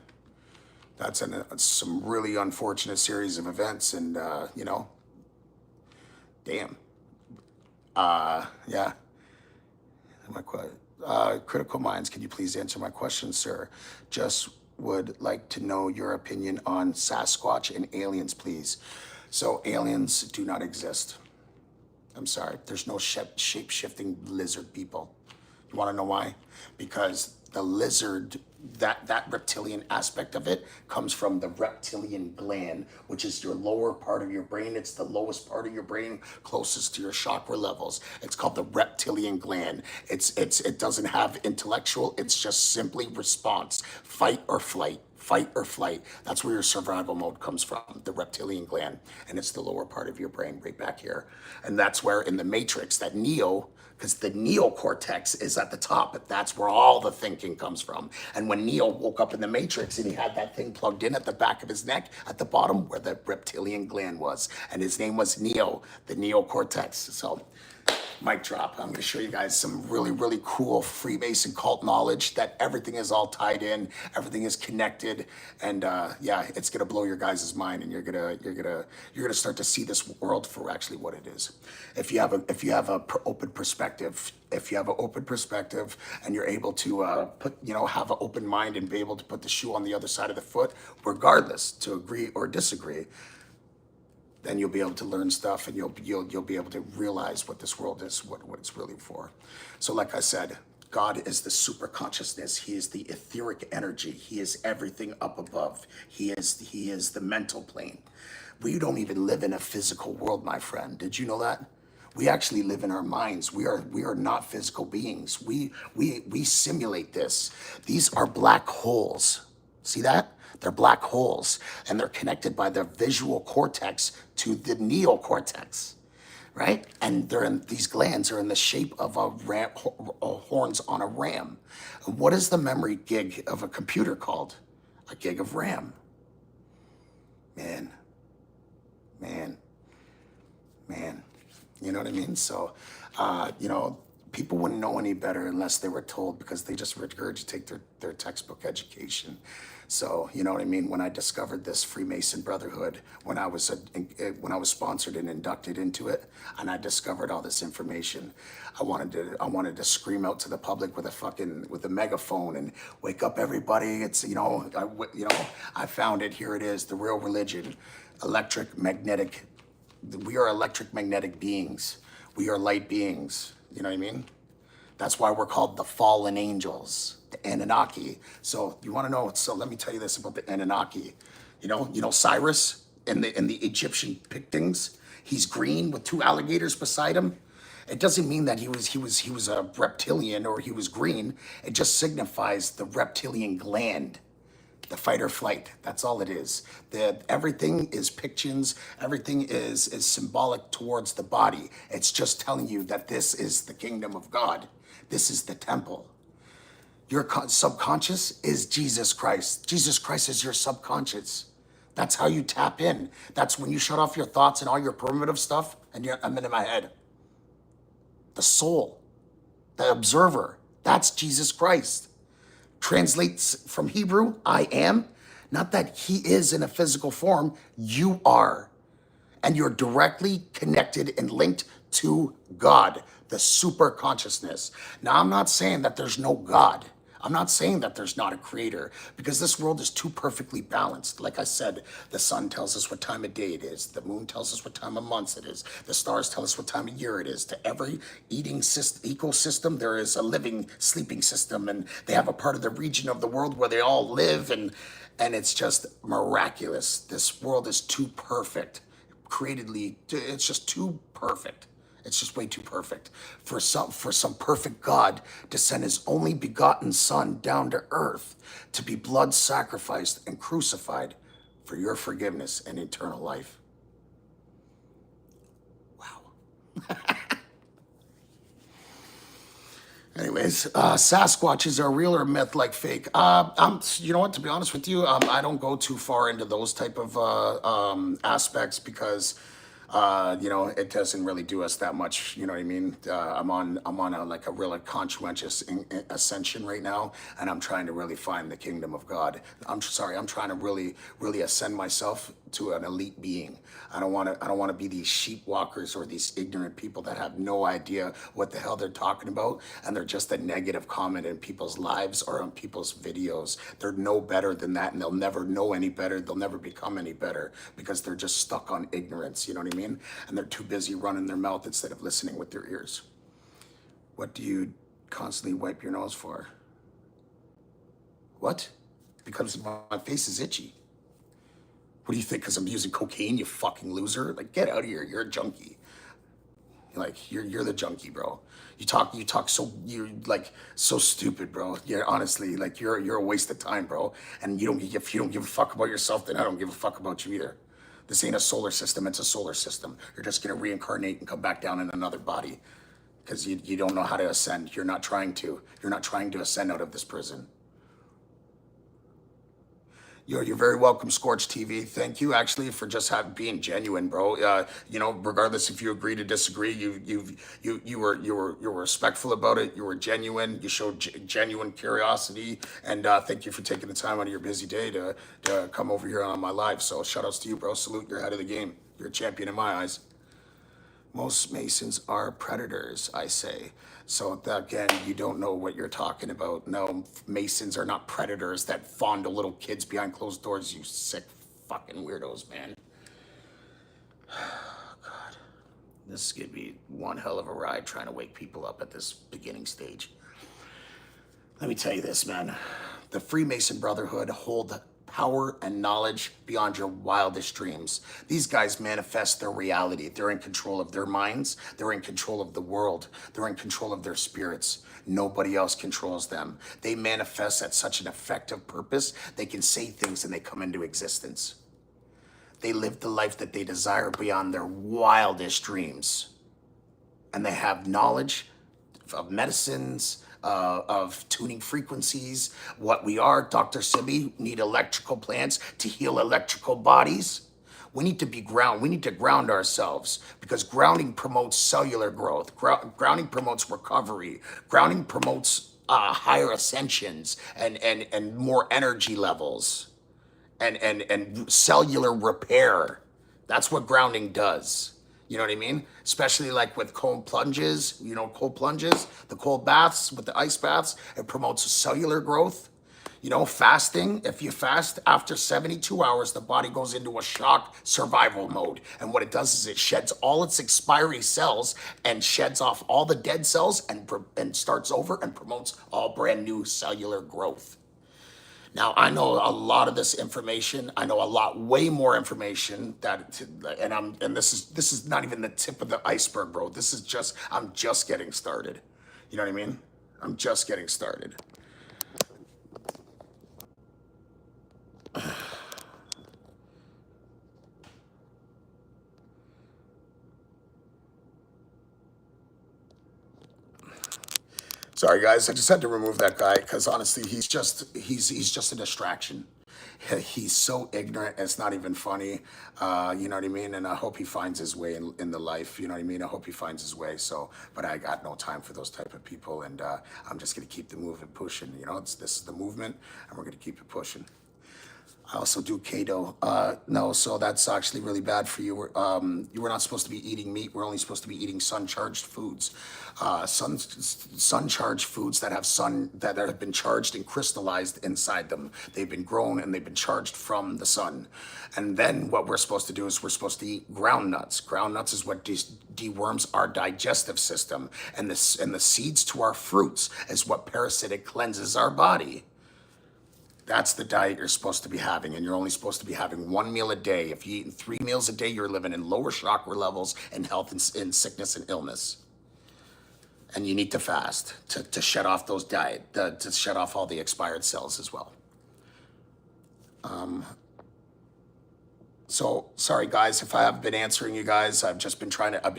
That's some really unfortunate series of events, and, you know, damn. Yeah. Critical minds, can you please answer my question, sir? Just would like to know your opinion on Sasquatch and aliens, please. So aliens do not exist. I'm sorry. There's no shape-shifting lizard people. You want to know why? Because the lizard, that reptilian aspect of it comes from the reptilian gland, which is your lower part of your brain. It's the lowest part of your brain, closest to your chakra levels. It's called the reptilian gland. It doesn't have intellectual. It's just simply response, fight or flight. Fight or flight. That's where your survival mode comes from, the reptilian gland. And it's the lower part of your brain right back here. And that's where in the Matrix, that Neo, because the neocortex is at the top, but that's where all the thinking comes from. And when Neo woke up in the Matrix and he had that thing plugged in at the back of his neck, at the bottom where the reptilian gland was. And his name was Neo, the neocortex. So Mic drop. I'm going to show you guys some really, really cool Freemason cult knowledge that everything is all tied in, everything is connected, and yeah, it's going to blow your guys' mind, and you're gonna start to see this world for actually what it is. If you have a open perspective, and you're able to have an open mind and be able to put the shoe on the other side of the foot, regardless, to agree or disagree, then you'll be able to learn stuff, and you'll be able to realize what this world is, what it's really for. So like I said, God is the super consciousness. He is the etheric energy. He is everything up above. He is the mental plane. We don't even live in a physical world, my friend. Did you know that? We actually live in our minds. We are not physical beings. We simulate this. These are black holes. See that? They're black holes, and they're connected by the visual cortex to the neocortex, right? And these glands are in the shape of horns on a ram. And what is the memory gig of a computer called? A gig of RAM. Man. You know what I mean? So, people wouldn't know any better unless they were told, because they just regurgitate their textbook education. So, you know what I mean? When I discovered this Freemason Brotherhood, when I was sponsored and inducted into it, and I discovered all this information, I wanted to scream out to the public with a megaphone and wake up everybody. It's I found it. Here it is, the real religion, electromagnetic. We are electromagnetic beings. We are light beings. You know what I mean? That's why we're called the fallen angels, the Anunnaki. So you want to know? So let me tell you this about the Anunnaki. You know Cyrus in the Egyptian paintings. He's green with two alligators beside him. It doesn't mean that he was a reptilian or he was green. It just signifies the reptilian gland. The fight or flight, that's all it is. Everything is pictions, everything is symbolic towards the body. It's just telling you that this is the kingdom of God. This is the temple. Your subconscious is Jesus Christ. Jesus Christ is your subconscious. That's how you tap in. That's when you shut off your thoughts and all your primitive stuff, and I'm in my head. The soul, the observer, that's Jesus Christ. Translates from Hebrew, I am. Not that he is in a physical form, you are. And you're directly connected and linked to God, the super consciousness. Now, I'm not saying that there's no God. I'm not saying that there's not a creator, because this world is too perfectly balanced. Like I said, the sun tells us what time of day it is. The moon tells us what time of month it is. The stars tell us what time of year it is. To every ecosystem, there is a living, sleeping system, and they have a part of the region of the world where they all live, and it's just miraculous. This world is too perfect. Createdly, it's just too perfect. It's just way too perfect for some perfect God to send his only begotten son down to earth to be blood sacrificed and crucified for your forgiveness and eternal life. Wow. Anyways, Sasquatches are real or myth, like fake? You know what? To be honest with you, I don't go too far into those type of aspects, because it doesn't really do us that much. You know what I mean? I'm on a really conscientious ascension right now, and I'm trying to really find the kingdom of God. I'm trying to really ascend myself to an elite being. I don't want to be these sheep walkers or these ignorant people that have no idea what the hell they're talking about, and they're just a negative comment in people's lives or on people's videos. They're no better than that, and they'll never know any better. They'll never become any better, because they're just stuck on ignorance. You know what I mean? And they're too busy running their mouth instead of listening with their ears. What do you constantly wipe your nose for? What? Because my face is itchy. What do you think? Because I'm using cocaine, you fucking loser? Like, get out of here. You're a junkie. Like, you're the junkie, bro. You talk you're like so stupid, bro. Yeah, honestly, like you're a waste of time, bro. And if you don't give a fuck about yourself, then I don't give a fuck about you either. This ain't a solar system, it's a solar system. You're just gonna reincarnate and come back down in another body, because you don't know how to ascend. You're not trying to ascend out of this prison. You're very welcome, Scorch TV. Thank you, actually, for just being genuine, bro. Regardless if you agree to disagree, you were respectful about it. You were genuine. You showed genuine curiosity, and thank you for taking the time out of your busy day to come over here on my live. So, shout outs to you, bro. Salute. You're ahead of the game. You're a champion in my eyes. Most Masons are predators, I say. So again, you don't know what you're talking about. No, Masons are not predators that fondle little kids behind closed doors, you sick fucking weirdos, man. God. This is gonna be one hell of a ride trying to wake people up at this beginning stage. Let me tell you this, man. The Freemason Brotherhood hold power and knowledge beyond your wildest dreams. These guys manifest their reality. They're in control of their minds. They're in control of the world. They're in control of their spirits. Nobody else controls them. They manifest at such an effective purpose, they can say things and they come into existence. They live the life that they desire beyond their wildest dreams. And they have knowledge of medicines, of tuning frequencies, what we are. Dr. Sibi, need electrical plants to heal electrical bodies. We need to be ground. We need to ground ourselves because grounding promotes cellular growth. Grounding promotes recovery. Grounding promotes higher ascensions and more energy levels and cellular repair. That's what grounding does. You know what I mean? Especially like with cold plunges, cold plunges, the cold baths with the ice baths, it promotes cellular growth. Fasting, if you fast after 72 hours, the body goes into a shock survival mode. And what it does is it sheds all its expiry cells and sheds off all the dead cells and starts over and promotes all brand new cellular growth. Now, I know a lot of this information. I know a lot, way more information and this is not even the tip of the iceberg, bro. I'm just getting started. You know what I mean? I'm just getting started. Sorry, guys. I just had to remove that guy because honestly, he's just a distraction. He's so ignorant. It's not even funny. You know what I mean? And I hope he finds his way in the life. You know what I mean? I hope he finds his way. So, but I got no time for those type of people, and I'm just gonna keep the movement pushing. This is the movement, and we're gonna keep it pushing. I also do keto. No, so that's actually really bad for you. You were not supposed to be eating meat. We're only supposed to be eating sun-charged foods. Sun-charged foods that have been charged and crystallized inside them. They've been grown and they've been charged from the sun. And then what we're supposed to do is we're supposed to eat ground nuts. Ground nuts is what deworms our digestive system. And the seeds to our fruits is what parasitic cleanses our body. That's the diet you're supposed to be having, and you're only supposed to be having one meal a day. If you're eating 3 meals a day, you're living in lower chakra levels and health and sickness and illness. And you need to fast to shut off those to shut off all the expired cells as well. So sorry guys if I haven't been answering you guys. I've been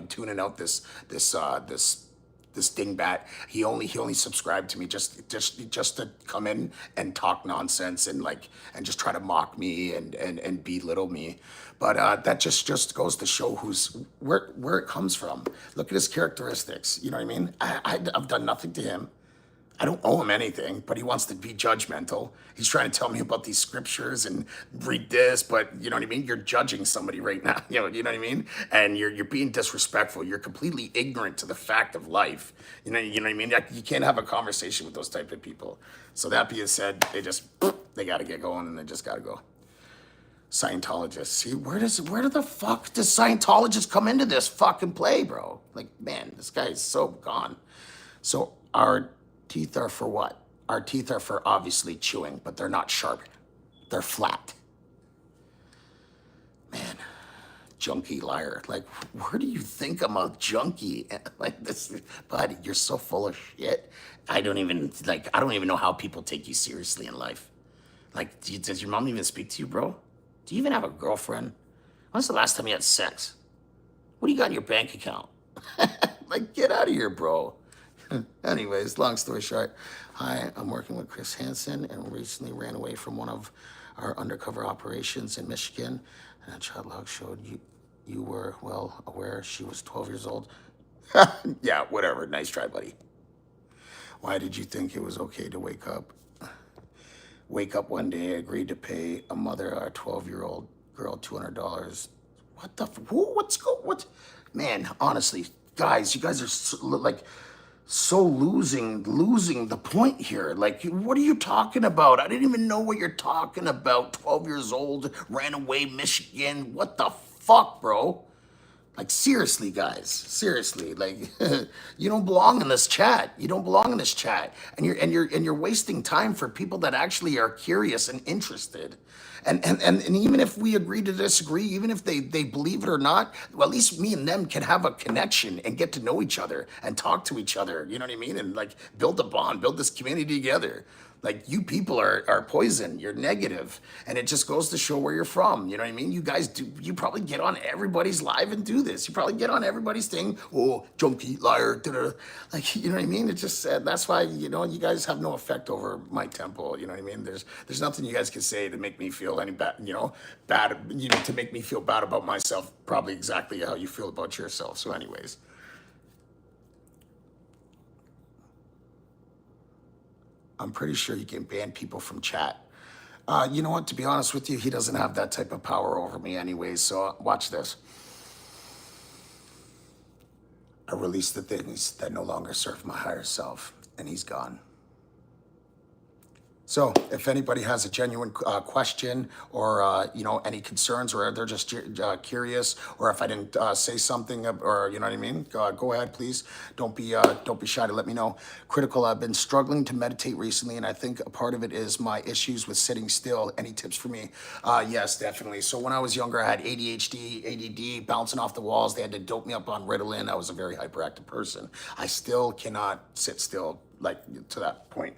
tuning out this dingbat. He only subscribed to me just to come in and talk nonsense and just try to mock me and belittle me. But that just goes to show where it comes from. Look at his characteristics. You know what I mean? I've done nothing to him. I don't owe him anything, but he wants to be judgmental. He's trying to tell me about these scriptures and read this, but you know what I mean? You're judging somebody right now. You know what I mean? And you're being disrespectful. You're completely ignorant to the fact of life. You know what I mean? You can't have a conversation with those type of people. So that being said, they got to get going and they just got to go. Scientologists. See, where do the fuck does Scientologists come into this fucking play, bro? Like, man, this guy is so gone. So our teeth are for what? Our teeth are for obviously chewing, but they're not sharp. They're flat. Man, junkie liar. Like, where do you think I'm a junkie? Like this, buddy, you're so full of shit. I don't even know how people take you seriously in life. Like, does your mom even speak to you, bro? Do you even have a girlfriend? When's the last time you had sex? What do you got in your bank account? Like, get out of here, bro. Anyways, long story short, Hi, I'm working with Chris Hansen and recently ran away from one of our undercover operations in Michigan. And a child log showed you were well aware she was 12 years old. Yeah, whatever. Nice try, buddy. Why did you think it was okay to wake up one day, agreed to pay a mother, a 12-year-old girl, $200? What the, what? Man, honestly, guys, you guys are so losing the point here. Like, what are you talking about? I didn't even know what you're talking about. 12 years old, ran away, Michigan. What the fuck, bro? Like, seriously, guys, seriously, like, you don't belong in this chat. You don't belong in this chat, and you're wasting time for people that actually are curious and interested. And even if we agree to disagree, even if they believe it or not, well, at least me and them can have a connection and get to know each other and talk to each other. You know what I mean? And like build a bond, build this community together. Like, you people are poison. You're negative, and it just goes to show where you're from. You know what I mean? You guys do. You probably get on everybody's live and do this. You probably get on everybody's thing. Oh, junkie, liar, da-da. Like, you know what I mean? It just that's why, you know, you guys have no effect over my temple. You know what I mean? There's nothing you guys can say to make me feel any bad. You know, bad. You know, to make me feel bad about myself. Probably exactly how you feel about yourself. So, anyways. I'm pretty sure you can ban people from chat. You know what? To be honest with you, he doesn't have that type of power over me anyways. So watch this. I release the things that no longer serve my higher self, and he's gone. So if anybody has a genuine question or, you know, any concerns, or they're just curious, or if I didn't say something, or, you know what I mean, go ahead, please. Don't be shy to let me know. Critical, I've been struggling to meditate recently, and I think a part of it is my issues with sitting still. Any tips for me? Yes, definitely. So when I was younger, I had ADHD, ADD, bouncing off the walls. They had to dope me up on Ritalin. I was a very hyperactive person. I still cannot sit still, like, to that point.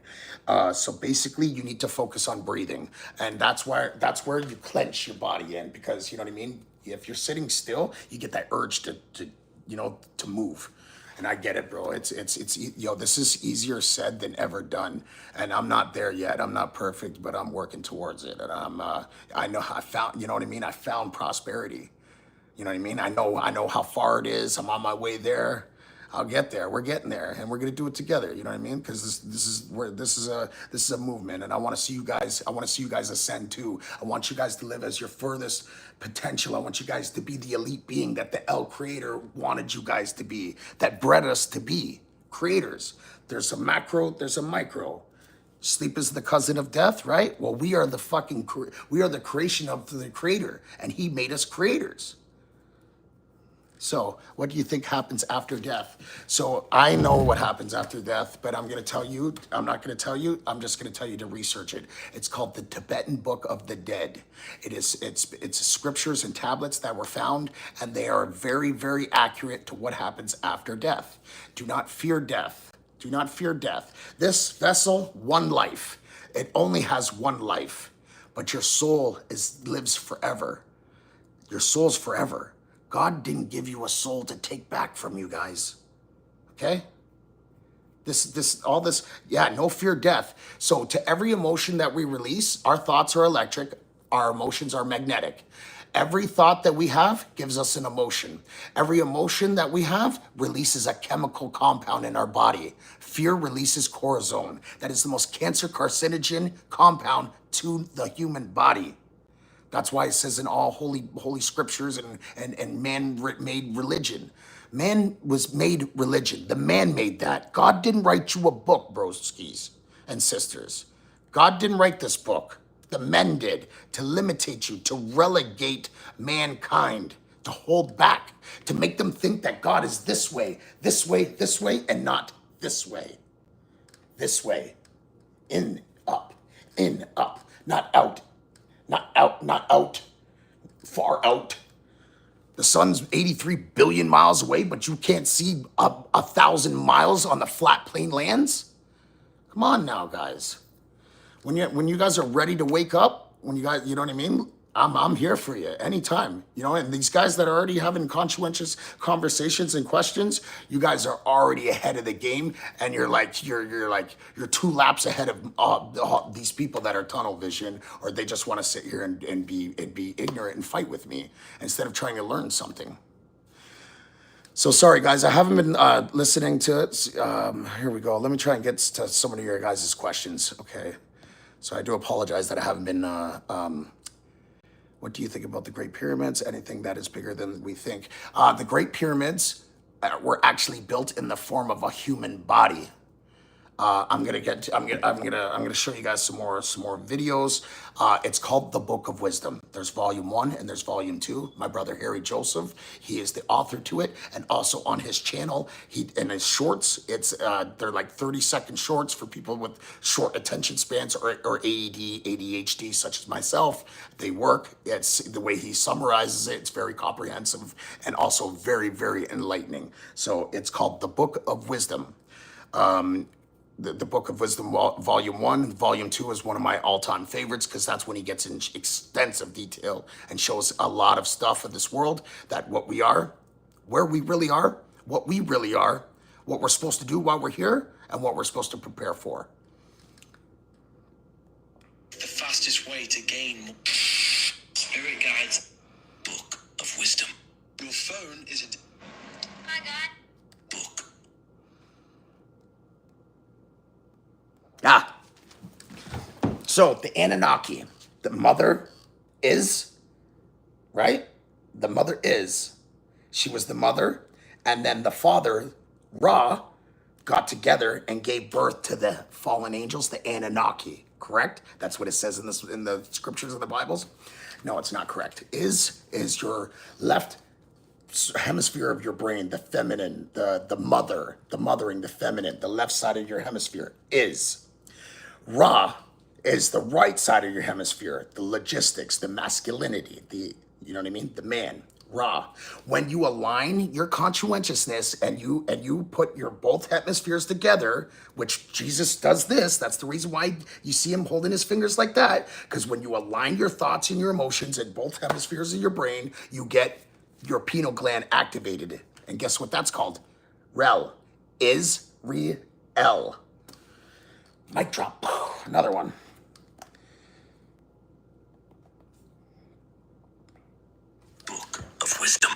So basically you need to focus on breathing, and that's where you clench your body in, because, you know what I mean, if you're sitting still, you get that urge to you know, to move. And I get it, bro. It's you know, this is easier said than ever done, and I'm not there yet. I'm not perfect, but I'm working towards it. And I know I found, you know what I mean, I found prosperity. You know what I mean? I know how far it is. I'm on my way there. I'll get there. We're getting there, and we're gonna do it together. You know what I mean? Because this is a movement, and I want to see you guys. I want to see you guys ascend too. I want you guys to live as your furthest potential. I want you guys to be the elite being that the El Creator wanted you guys to be, that bred us to be creators. There's a macro. There's a micro. Sleep is the cousin of death, right? Well, we are the creation of the Creator, and He made us creators. So what do you think happens after death? So I know what happens after death, but I'm not going to tell you. I'm just going to tell you to research it. It's called the Tibetan Book of the Dead. It's scriptures and tablets that were found, and they are very, very accurate to what happens after death. Do not fear death. Do not fear death. This vessel, one life. It only has one life, but your soul lives forever. Your soul's forever. God didn't give you a soul to take back from you guys. Okay? No fear death. So to every emotion that we release, our thoughts are electric, our emotions are magnetic. Every thought that we have gives us an emotion. Every emotion that we have releases a chemical compound in our body. Fear releases cortisone. That is the most cancer carcinogen compound to the human body. That's why it says in all holy scriptures and man-made religion. Man was made religion. The man made that. God didn't write you a book, broskis and sisters. God didn't write this book. The men did, to limitate you, to relegate mankind, to hold back, to make them think that God is this way, and not this way. This way. In, up, not out. Not out, far out. The sun's 83 billion miles away, but you can't see 1,000 miles on the flat plain lands? Come on now, guys. When you guys are ready to wake up, when you guys, you know what I mean? I'm here for you anytime, you know. And these guys that are already having conscientious conversations and questions, you guys are already ahead of the game, and you're 2 laps ahead of these people that are tunnel vision, or they just want to sit here and be ignorant and fight with me instead of trying to learn something. So sorry, guys, I haven't been listening to it. Here we go. Let me try and get to some of your guys' questions. Okay, so I do apologize that I haven't been. What do you think about the Great Pyramids? Anything that is bigger than we think? The Great Pyramids were actually built in the form of a human body. I'm gonna show you guys some more videos. It's called The Book of Wisdom. There's volume 1 and there's volume 2. My brother Harry Joseph, he is the author to it, and also on his channel, he in his shorts, it's they're like 30-second shorts for people with short attention spans or AED, ADHD, such as myself. They work. It's the way he summarizes it. It's very comprehensive and also very, very enlightening. So it's called The Book of Wisdom. The Book of Wisdom, Volume 1. Volume 2 is one of my all-time favorites because that's when he gets in extensive detail and shows a lot of stuff of this world, that what we are, where we really are, what we really are, what we're supposed to do while we're here, and what we're supposed to prepare for. The fastest way to gain spirit guides. Book of Wisdom. Your phone is a book. So the Anunnaki, the mother is, right? The mother is. She was the mother, and then the father, Ra, got together and gave birth to the fallen angels, the Anunnaki. Correct? That's what it says in the scriptures of the Bibles. No, it's not correct. Is your left hemisphere of your brain, the feminine, the mother, the mothering, the feminine, the left side of your hemisphere is. Ra is the right side of your hemisphere, the logistics, the masculinity, you know what I mean? The man, Ra. When you align your conscientiousness and you put your both hemispheres together, which Jesus does this, that's the reason why you see him holding his fingers like that, because when you align your thoughts and your emotions in both hemispheres of your brain, you get your pineal gland activated. And guess what that's called? Rel. Is real. Mic drop. Another one. Book of Wisdom.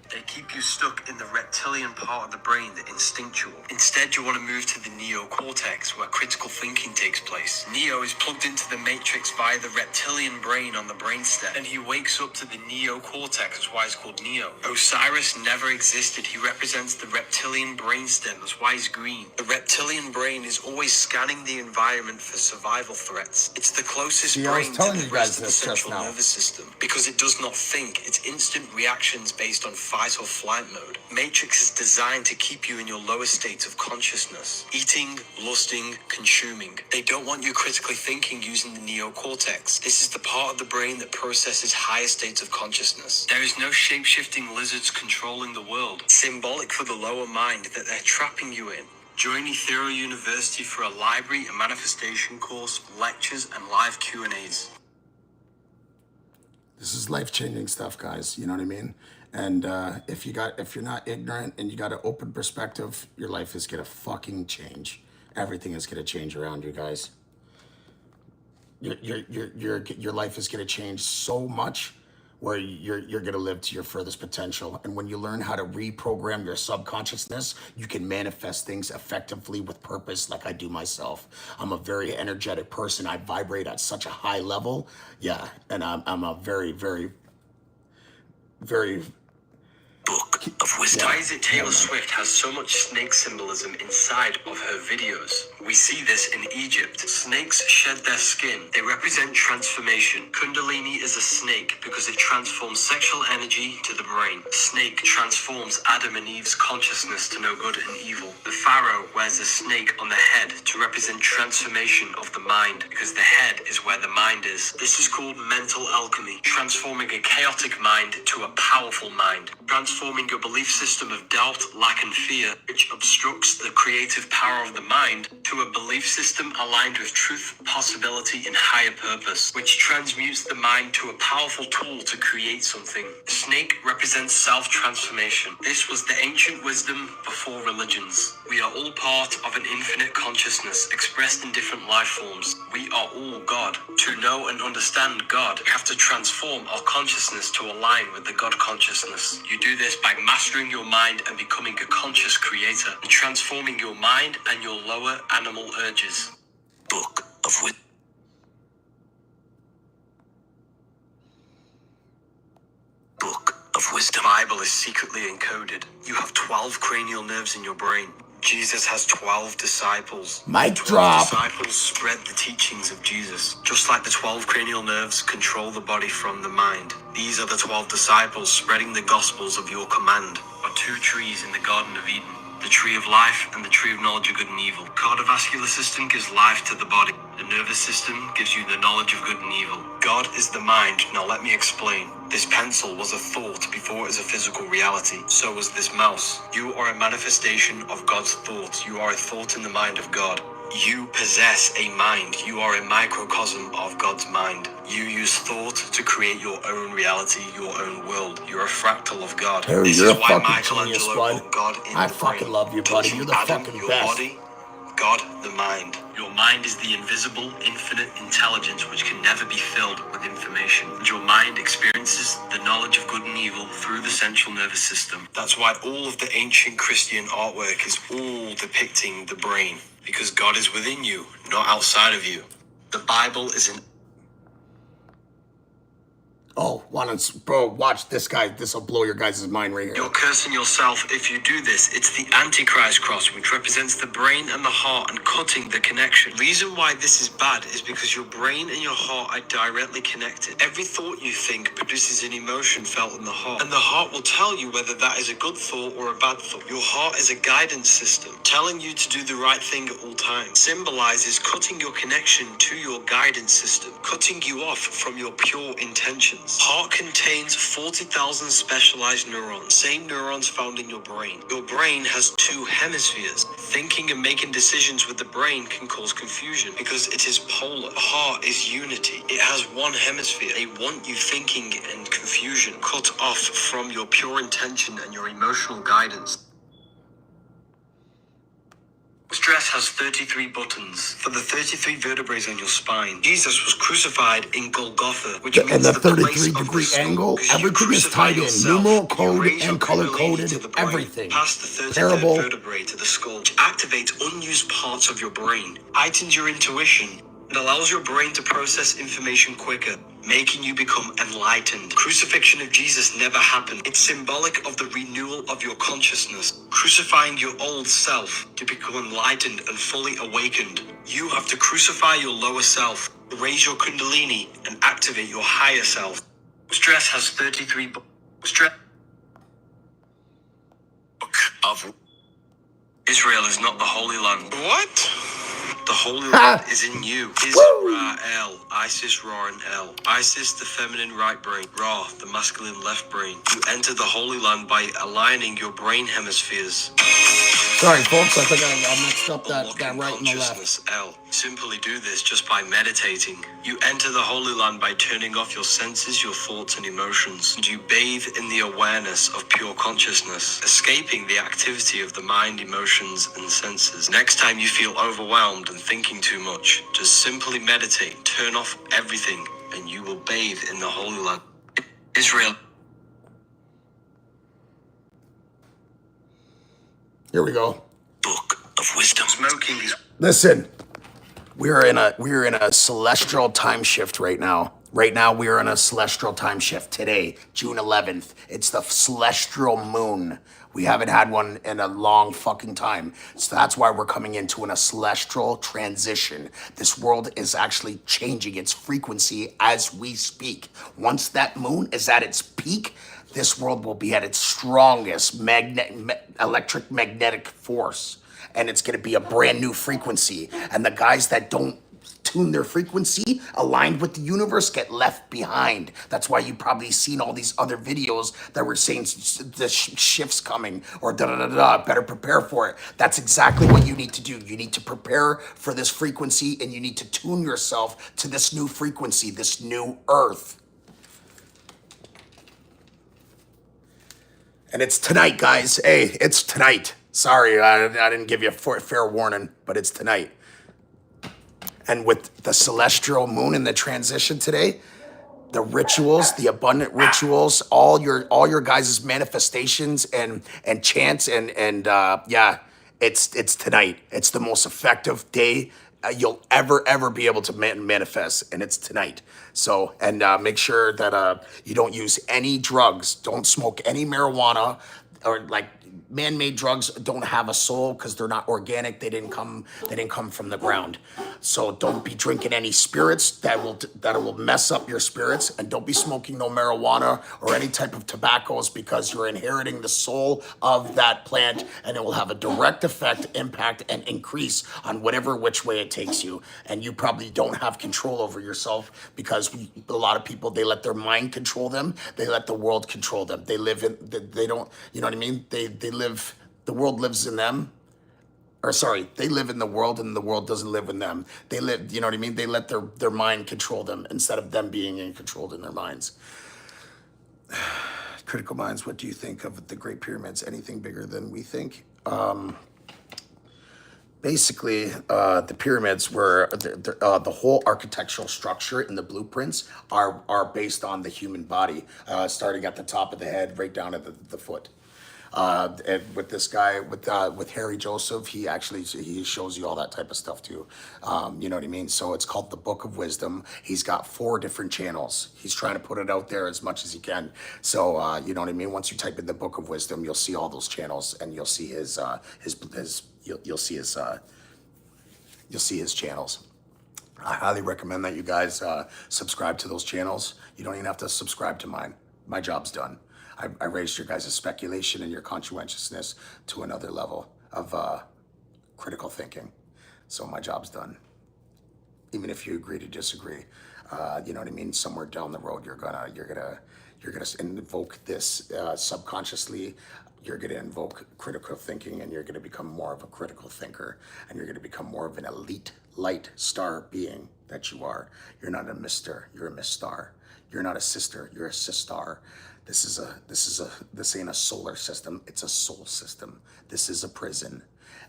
They keep you stuck in the reptilian part of the brain, the instinctual. Instead, you want to move to the neocortex, where critical thinking takes place. Neo is plugged into the matrix via the reptilian brain on the brainstem, and he wakes up to the neocortex. That's why he's called Neo. Osiris never existed. He represents the reptilian brainstem. That's why he's green. The reptilian brain is always scanning the environment for survival threats. It's the closest brain to the rest of the central nervous system because it does not think. It's instant reactions based on fight or flight mode. Matrix is designed to keep you in your lowest states of consciousness. Eating, lusting, consuming. They don't want you critically thinking using the neocortex. This is the part of the brain that processes higher states of consciousness. There is no shape-shifting lizards controlling the world. Symbolic for the lower mind that they're trapping you in. Join Ethereal University for a library, a manifestation course, lectures, and live Q&As. This is life-changing stuff, guys. You know what I mean? And if you're not ignorant and you got an open perspective, your life is gonna fucking change. Everything is gonna change around you, guys. Your life is gonna change so much, where you're gonna live to your furthest potential. And when you learn how to reprogram your subconsciousness, you can manifest things effectively with purpose, like I do myself. I'm a very energetic person. I vibrate at such a high level. Yeah, and I'm a very, very, very Book of Wisdom. Why is it Taylor Swift has so much snake symbolism inside of her videos? We see this in Egypt. Snakes shed their skin. They represent transformation. Kundalini is a snake because it transforms sexual energy to the brain. Snake transforms Adam and Eve's consciousness to know good and evil. The pharaoh wears a snake on the head to represent transformation of the mind because the head is where the mind mind is. This is called mental alchemy, transforming a chaotic mind to a powerful mind, transforming your belief system of doubt, lack, and fear, which obstructs the creative power of the mind, to a belief system aligned with truth, possibility, and higher purpose, which transmutes the mind to a powerful tool to create something. The snake represents self-transformation. This was the ancient wisdom before religions. We are all part of an infinite consciousness expressed in different life forms. We are all God. To know and understand God, we have to transform our consciousness to align with the God consciousness. You do this by mastering your mind and becoming a conscious creator, and transforming your mind and your lower animal urges. Book of Wisdom. Book of Wisdom. The Bible is secretly encoded. You have 12 cranial nerves in your brain. Jesus has 12 disciples. Mic 12 drop. disciples spread the teachings of Jesus. Just like the 12 cranial nerves control the body from the mind, these are the 12 disciples spreading the gospels of your command. Are two trees in the Garden of Eden, the tree of life and the tree of knowledge of good and evil. The cardiovascular system gives life to the body. The nervous system gives you the knowledge of good and evil. God is the mind. Now let me explain. This pencil was a thought before it was a physical reality. So was this mouse. You are a manifestation of God's thoughts. You are a thought in the mind of God. You possess a mind. You are a microcosm of God's mind. You use thought to create your own reality, your own world. You're a fractal of God. Harry, This you're is a why fucking genius, Michelangelo bud. put God in I the fucking brain. love you, buddy. Touching You're the Adam, fucking your best. body, God, the mind. Your mind is the invisible, infinite intelligence which can never be filled with information. And your mind experiences the knowledge of good and evil through the central nervous system. That's why all of the ancient Christian artwork is all depicting the brain. Because God is within you, not outside of you. The Bible is an Oh, bro, watch this guy. This will blow your guys' mind right here. You're cursing yourself if you do this. It's the Antichrist cross, which represents the brain and the heart and cutting the connection. The reason why this is bad is because your brain and your heart are directly connected. Every thought you think produces an emotion felt in the heart, and the heart will tell you whether that is a good thought or a bad thought. Your heart is a guidance system, telling you to do the right thing at all times. Symbolizes cutting your connection to your guidance system, cutting you off from your pure intentions. Heart contains 40,000 specialized neurons, same neurons found in your brain. Your brain has two hemispheres. Thinking and making decisions with the brain can cause confusion because it is polar. The heart is unity. It has one hemisphere. They want you thinking and confusion, cut off from your pure intention and your emotional guidance. Stress has 33 buttons for the 33 vertebrae on your spine. Jesus was crucified in Golgotha, which And means the the place 33 of the degree skull, angle, 'cause you everything is crucify tied in. yourself. Numeral You code raise your and color kundalini coded, to the brain, everything. past the 33rd Terrible. vertebrae to the skull, which activates unused parts of your brain, heightens your intuition, and allows your brain to process information quicker, making you become enlightened. Crucifixion of Jesus never happened. It's symbolic of the renewal of your consciousness, crucifying your old self to become enlightened and fully awakened. You have to crucify your lower self, raise your kundalini, and activate your higher self. Stress has 33 stress. Book of Israel is not the Holy Land. What? The Holy Land is in you. Israel. Isis, Ra, and El. Isis, the feminine right brain. Ra, the masculine left brain. You enter the Holy Land by aligning your brain hemispheres. Sorry, folks. I think I mixed up that Unlocking right and the left. consciousness, L. Simply do this just by meditating. You enter the Holy Land by turning off your senses, your thoughts, and emotions. And you bathe in the awareness of pure consciousness, escaping the activity of the mind, emotions, and senses. Next time you feel overwhelmed and thinking too much, just simply meditate, turn off everything, and you will bathe in the Holy Land. Israel. Here we go. Book of Wisdom. Smoking is... Listen, we're in a celestial time shift right now. Right now, we are in a celestial time shift today, June 11th. It's the celestial moon. We haven't had one in a long fucking time. So that's why we're coming into a celestial transition. This world is actually changing its frequency as we speak. Once that moon is at its peak, this world will be at its strongest electric magnetic force. And it's going to be a brand new frequency. And the guys that don't tune their frequency aligned with the universe get left behind. That's why you probably seen all these other videos that were saying the shift's coming or da da da da. Better prepare for it. That's exactly what you need to do. You need to prepare for this frequency, and you need to tune yourself to this new frequency, this new earth. And it's tonight, guys. Hey, it's tonight. Sorry, I didn't give you a fair warning, but it's tonight. And with the celestial moon and the transition today, the rituals, the abundant rituals, all your guys' manifestations and chants and yeah, it's tonight. It's the most effective day you'll ever be able to manifest, and it's tonight. So, and make sure that you don't use any drugs, don't smoke any marijuana, or like man-made drugs don't have a soul because they're not organic. They didn't come from the ground. So don't be drinking any spirits that will mess up your spirits, and don't be smoking no marijuana or any type of tobaccos, because you're inheriting the soul of that plant, and it will have a direct effect, impact, and increase on whatever which way it takes you. And you probably don't have control over yourself, because a lot of people, they let their mind control them. They let the world control them. They live in, they don't, you know what I mean? They live, the world lives in them. Or sorry, they live in the world and the world doesn't live in them. They live, you know what I mean? They let their mind control them instead of them being controlled in their minds. Critical minds, what do you think of the Great Pyramids? Anything bigger than we think? Basically, the pyramids were the whole architectural structure and the blueprints are based on the human body, starting at the top of the head right down at the foot. And with this guy, with Harry Joseph, he shows you all that type of stuff too. You know what I mean? So it's called the Book of Wisdom. He's got 4 different channels. He's trying to put it out there as much as he can. So you know what I mean? Once you type in the Book of Wisdom, you'll see all those channels, and you'll see you'll see his channels. I highly recommend that you guys subscribe to those channels. You don't even have to subscribe to mine. My job's done. I raised your guys' speculation and your conscientiousness to another level of critical thinking. So my job's done. Even if you agree to disagree, you know what I mean? Somewhere down the road, you're gonna invoke this subconsciously. You're gonna invoke critical thinking, and you're gonna become more of a critical thinker, and you're gonna become more of an elite light star being that you are. You're not a mister, you're a Miss Star. You're not a sister, you're a sistar. This ain't a solar system, it's a soul system. This is a prison.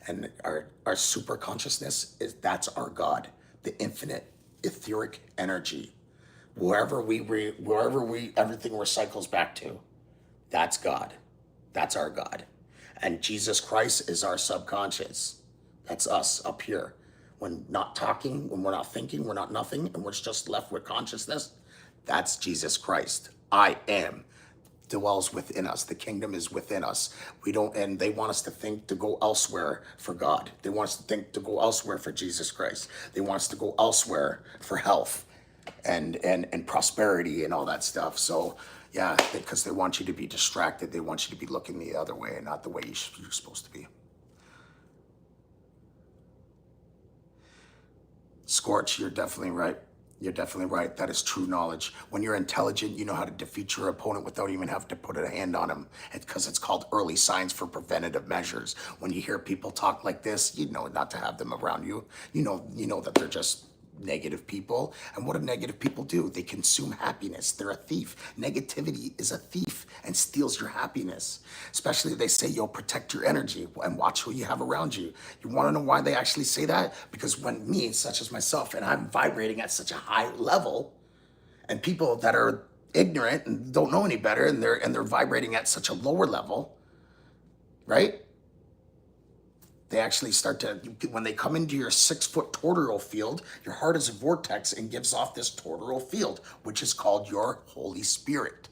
And our super consciousness that's our God, the infinite etheric energy. Wherever everything recycles back to, that's God. That's our God. And Jesus Christ is our subconscious. That's us up here. When not talking, when we're not thinking, we're not nothing, and we're just left with consciousness, that's Jesus Christ. I am dwells within us. The kingdom is within us. And they want us to think to go elsewhere for God. They want us to think to go elsewhere for Jesus Christ. They want us to go elsewhere for health and prosperity and all that stuff. So yeah, because they want you to be distracted. They want you to be looking the other way and not the way you're supposed to be. Scorch, you're definitely right. You're definitely right. That is true knowledge. When you're intelligent, you know how to defeat your opponent without even having to put a hand on him. Because it's called early signs for preventative measures. When you hear people talk like this, you know not to have them around you. You know that they're just negative people. And what do negative people do? They consume happiness. They're a thief. Negativity is a thief and steals your happiness. Especially they say, yo, protect your energy and watch who you have around you. You want to know why they actually say that? Because when me, such as myself, and I'm vibrating at such a high level, and people that are ignorant and don't know any better, and they're vibrating at such a lower level, right? They actually start to, when they come into your 6-foot toroidal field, your heart is a vortex and gives off this toroidal field, which is called your Holy Spirit.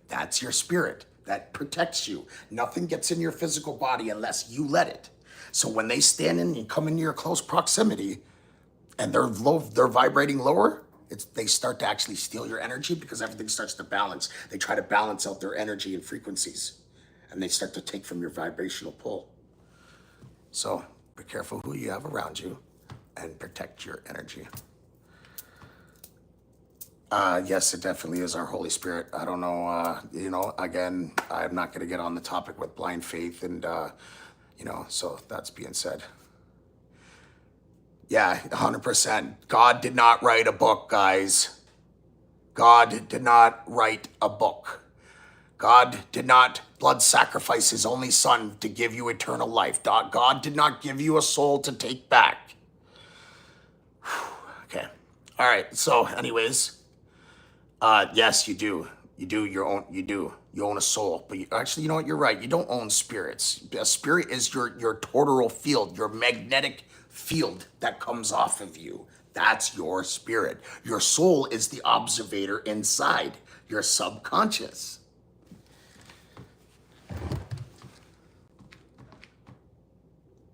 That's your spirit that protects you. Nothing gets in your physical body unless you let it. So when they stand in and come into your close proximity and they're vibrating lower, they start to actually steal your energy, because everything starts to balance. They try to balance out their energy and frequencies, and they start to take from your vibrational pull. So be careful who you have around you and protect your energy. Yes, it definitely is our Holy Spirit. I don't know, again, I'm not going to get on the topic with blind faith and, so that's being said. Yeah, 100%. God did not write a book, guys. God did not write a book. God did not blood sacrifice his only son to give you eternal life. God did not give you a soul to take back. Okay. All right. So anyways, yes, you do. You own a soul, but actually, you know what? You're right. You don't own spirits. A spirit is your toroidal field, your magnetic field that comes off of you. That's your spirit. Your soul is the observator inside your subconscious.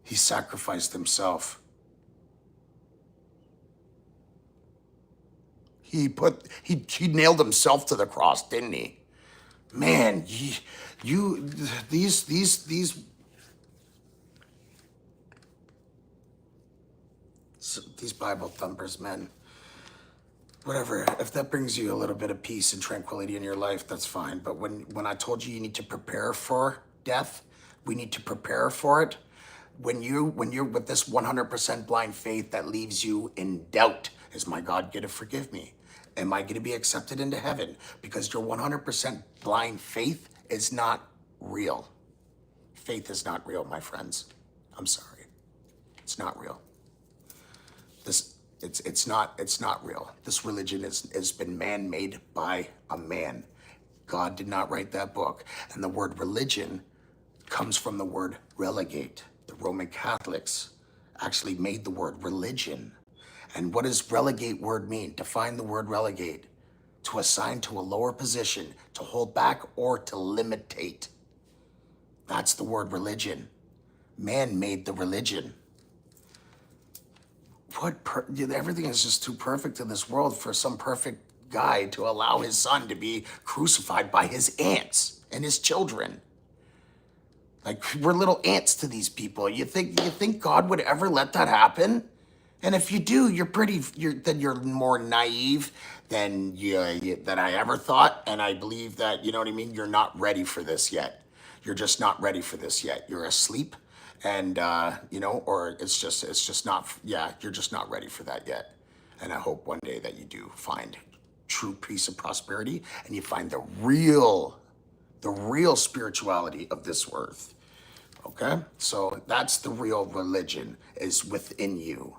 He sacrificed himself. He nailed himself to the cross, didn't he? Man, you these Bible thumpers, man. Whatever, if that brings you a little bit of peace and tranquility in your life, that's fine. But when I told you need to prepare for death, we need to prepare for it. When you're with this 100% blind faith that leaves you in doubt, is my God going to forgive me? Am I going to be accepted into heaven? Because your 100% blind faith is not real. Faith is not real, my friends. I'm sorry. It's not real. It's not real. This religion has been man-made by a man. God did not write that book. And the word religion comes from the word relegate. The Roman Catholics actually made the word religion. And what does relegate word mean? Define the word relegate. To assign to a lower position, to hold back, or to limitate. That's the word religion. Man made the religion. Everything is just too perfect in this world for some perfect guy to allow his son to be crucified by his aunts and his children. Like, we're little ants to these people. You think God would ever let that happen? And if you do, you're more naive than than I ever thought. And I believe that, you know what I mean? You're not ready for this yet. You're just not ready for this yet. You're asleep, and or it's just not. Yeah, you're just not ready for that yet. And I hope one day that you do find true peace and prosperity, and you find the real spirituality of this earth. Okay, so that's the real religion, is within you.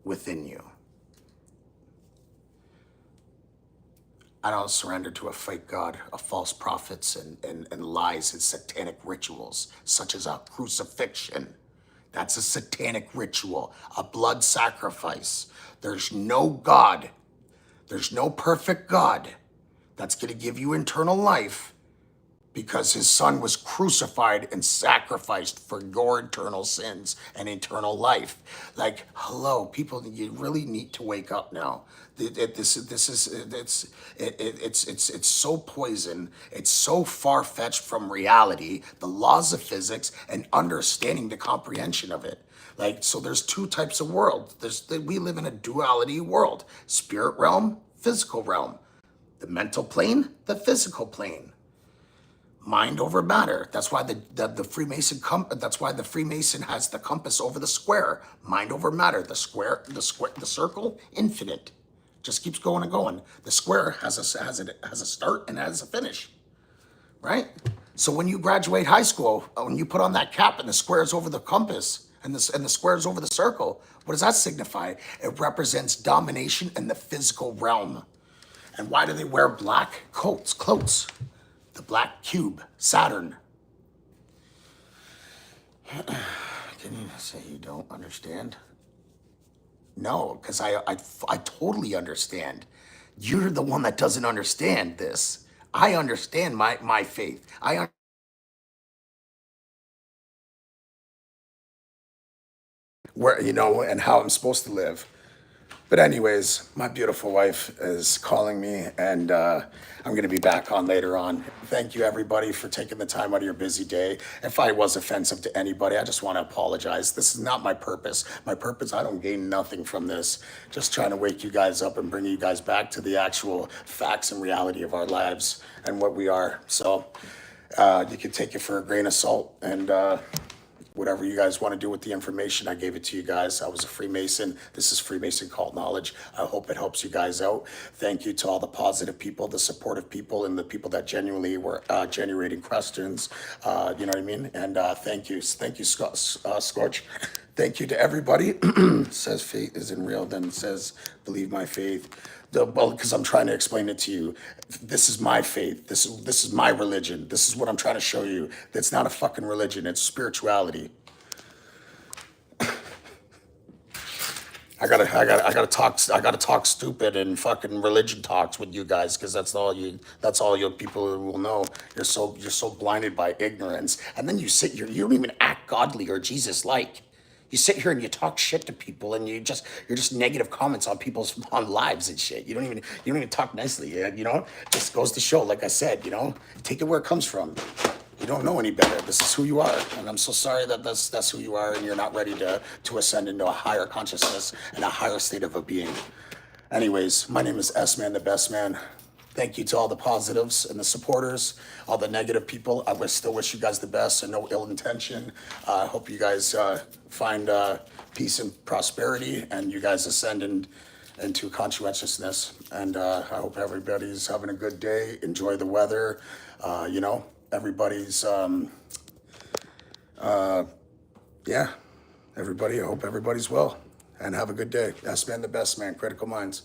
Within you. I don't surrender to a fake God of false prophets and lies and satanic rituals, such as a crucifixion. That's a satanic ritual, a blood sacrifice. There's no God, there's no perfect God that's going to give you eternal life, because his son was crucified and sacrificed for your eternal sins and eternal life. Like, hello, people, you really need to wake up now. It's so poison. It's so far fetched from reality, the laws of physics, and understanding the comprehension of it. Like, so there's two types of world. We live in a duality world: spirit realm, physical realm, the mental plane, the physical plane. Mind over matter. That's why the Freemason that's why the Freemason has the compass over the square. Mind over matter. The circle, infinite. Just keeps going and going. The square has a start and has a finish. Right? So when you graduate high school, when you put on that cap and the square is over the compass and the square is over the circle, what does that signify? It represents domination in the physical realm. And why do they wear black coats? The black cube, Saturn. Can you say you don't understand? No, because I totally understand. You're the one that doesn't understand this. I understand my faith. Where, and how I'm supposed to live. But anyways, my beautiful wife is calling me, and I'm going to be back on later on. Thank you, everybody, for taking the time out of your busy day. If I was offensive to anybody, I just want to apologize. This is not my purpose. My purpose, I don't gain nothing from this. Just trying to wake you guys up and bring you guys back to the actual facts and reality of our lives and what we are. So you can take it for a grain of salt, and whatever you guys want to do with the information, I gave it to you guys. I was a Freemason. This is Freemason Cult Knowledge. I hope it helps you guys out. Thank you to all the positive people, the supportive people, and the people that genuinely were generating questions. You know what I mean? And thank you, Scorch. Thank you to everybody. Says faith isn't real, then it says believe my faith. Well, because I'm trying to explain it to you. This is my faith. This is my religion. This is what I'm trying to show you. It's not a fucking religion. It's spirituality. I gotta talk stupid and fucking religion talks with you guys, because that's all you people will know. You're so blinded by ignorance, and then you sit here. You don't even act godly or Jesus like. You sit here and you talk shit to people, and you're just negative comments on people's lives and shit. You don't even talk nicely. You know, just goes to show. Like I said, you know, take it where it comes from. You don't know any better. This is who you are, and I'm so sorry that that's who you are, and you're not ready to ascend into a higher consciousness and a higher state of a being. Anyways, my name is SMan Da Best Man. Thank you to all the positives and the supporters, all the negative people. I still wish you guys the best and no ill intention. I hope you guys find peace and prosperity, and you guys ascend into conscientiousness. And I hope everybody's having a good day. Enjoy the weather. You know, everybody's, yeah, everybody, I hope everybody's well. And have a good day. SMan Da Best Man, Critical Minds.